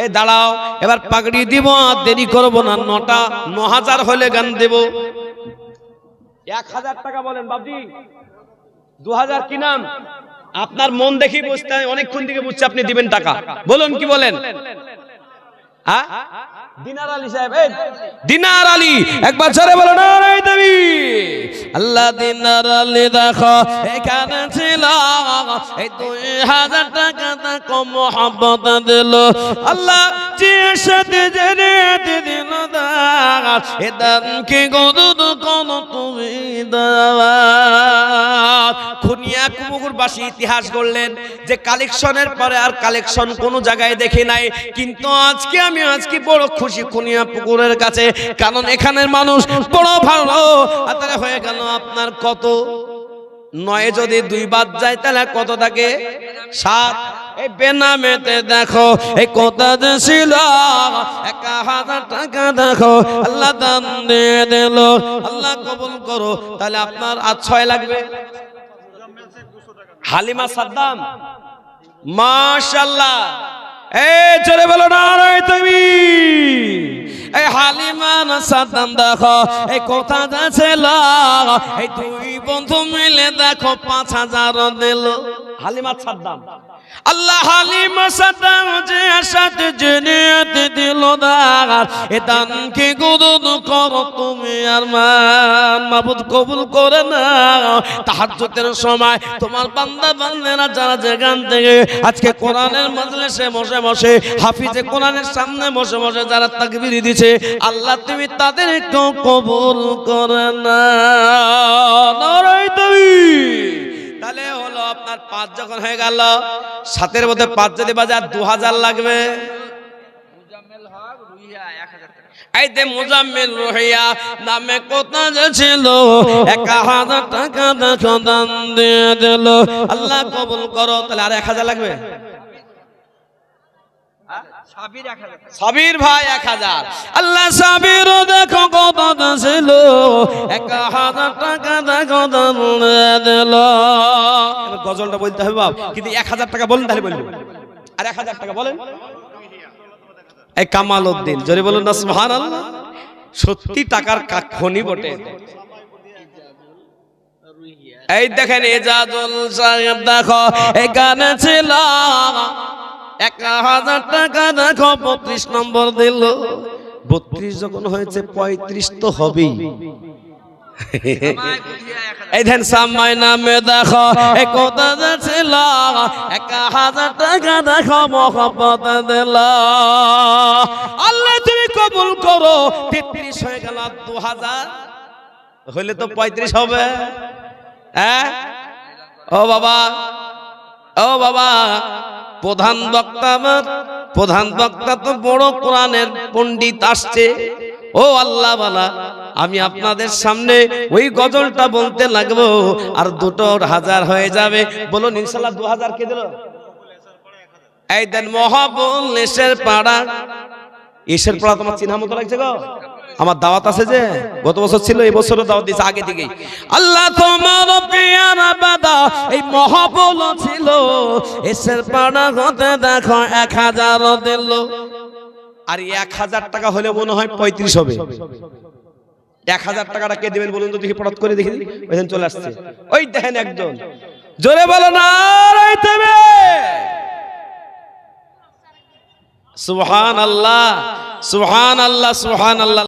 S1: এই দাঁড়াও, এবার পাগড়ি দিব, আর দেরি করবো না। 9000 হলে গান দেব। 1000 টাকা বলেন বাবজি, 2000 কি নাম? আপনার মন দেখি বুঝতে হয়, অনেকক্ষণ থেকে বুঝছে আপনি দিবেন টাকা। বলুন কি বলেন? হ্যাঁ, দিনার আলী সাহেব, দিনার আলী একবার জোরে বলো নারায়ে তাকবীর। আল্লাহ দিনার আলী দেখো এখানে ছিল, এই 2000 টাকা তাকে মোহাম্মত দিল। আল্লাহ যে সাথে জেনে দিল দান, এ দান কি গদুদ কোন তুমি দাওয়াত। খুনিয়া কুমুরবাসী ইতিহাস গড়লেন যে কালেকশনের পরে আর কালেকশন কোনো জায়গায় দেখি নাই। কিন্তু আজকে আমি বড় খুশি খুনিয়া পুকুরের কাছে, কারণ এখানের মানুষ বড় ভালো। তাহলে হয়ে গেল আপনার কত? 9 যদি 2 বাদ যায় তাহলে কত থাকে? 7। এই বেনামেতে দেখো এই কত ছিল 1000 টাকা দেখো আল্লাহ দান দিয়ে দিল। আল্লাহ কবুল করো। তাহলে আপনার আর 6 লাগবে। হালিমা সাদ্দাম, মাশাআল্লাহ, এই জোরে বলো নারায়ে তাকবীর। এই হালিমা না সাদ্দাম দেখো এই কথা ছিল, এই 2 বন্ধু মিলে দেখো 5000 দিল। হালিমা সাদ্দাম, আল্লাহ হালিমা সাদ্দাম যে সাথে জেনিয়ত দিল দান, এ দান কি গুরুদ করো তুমি আর মান। মাবুদ কবুল করে নাও। তাহাজ্জুদের সময় তোমার বান্দা বান্দারা যারা যেখান থেকে আজকে কোরআনের মাজলিসে বসে বসে, হাফিজে কোরআনের সামনে বসে বসে যারা তাকবীর দিছে, আল্লাহ তুমি তাদেরকে কবুল করে নাও। নারায়ে তাকবীর। তাহলে হলো আপনার 5 যখন হয়ে গেল, 7-এর মধ্যে 5 যদি বাজে আর 2000 লাগবে।
S2: মুজাম্মেল হক রুহিয়া 1000 টাকা।
S1: এই যে মুজাম্মেল রুহিয়া নামে কত ছিল 1000 টাকা দেখো দান দিয়ে দিল। আল্লাহ কবুল করো। তাহলে আর 1000 লাগবে।
S2: সাবির 1000 টাকা।
S1: সাবির ভাই 1000। আল্লাহ সাবিরও দেখো কত ছিল 1000 টাকা দেখো দান দিয়ে দিল। গজলটা বলতে হবে বাপ, কিন্তু 1000 টাকা বলেন তাহলে বলবো। আর 1000 টাকা বলেন। এই কামাল উদ্দিন, জোরে বলুন না সুবহানাল্লাহ। সত্যি টাকার খনি বটে। এই দেখেন এজাজুল সাহেব দেখো এখানে ছিল 1000 টাকা দেখো 32 নম্বর দিল। 32 যখন হয়েছে 35 তো হবেই। এই দেন সামাই নামে দেখো এই কথা ছিল 1000 টাকা দেখো মোহাম্মত দিল। আল্লাহ তুমি কবুল করো। 33 হয়ে গেল, 2000 হইলে তো 35 হবে। হ্যাঁ ও বাবা, ও বাবা, প্রধান বক্তা তো বড় কোরআনের পণ্ডিত আসছে। ও আল্লাহ বালা, আমি আপনাদের সামনে ওই গজলটা বলতে লাগবো আর 2000 হয়ে যাবে। বলুন ইনশাআল্লাহ 2000 কে দিল? এই দেন মহাবুল এসের পাড়া। এসের পাড়া তোমার চিনা মতো লাগছে গো? আমার দাওয়াত আছে যে গত বছর ছিল, এই বছরও দাওয়াত দিয়েছে আগে থেকেই। আল্লাহ তোমার পিয়ারা বাদা এই মহাবুল ছিল এসের পাড়া হতে দেখো 1000 দিল। আর 1000 টাকা হলে মনে হয় 35 হবে। 1000 টাকাটা কে দিবেন বলুন তো দেখি, পড়াত করে দেখি। ওইখানে চলে আসছে, ওই দেখেন একজন। জোরে বলো নারায়ে তাকবীর। সুবহানাল্লাহ, সুবহানাল্লাহ, সুবহানাল্লাহ।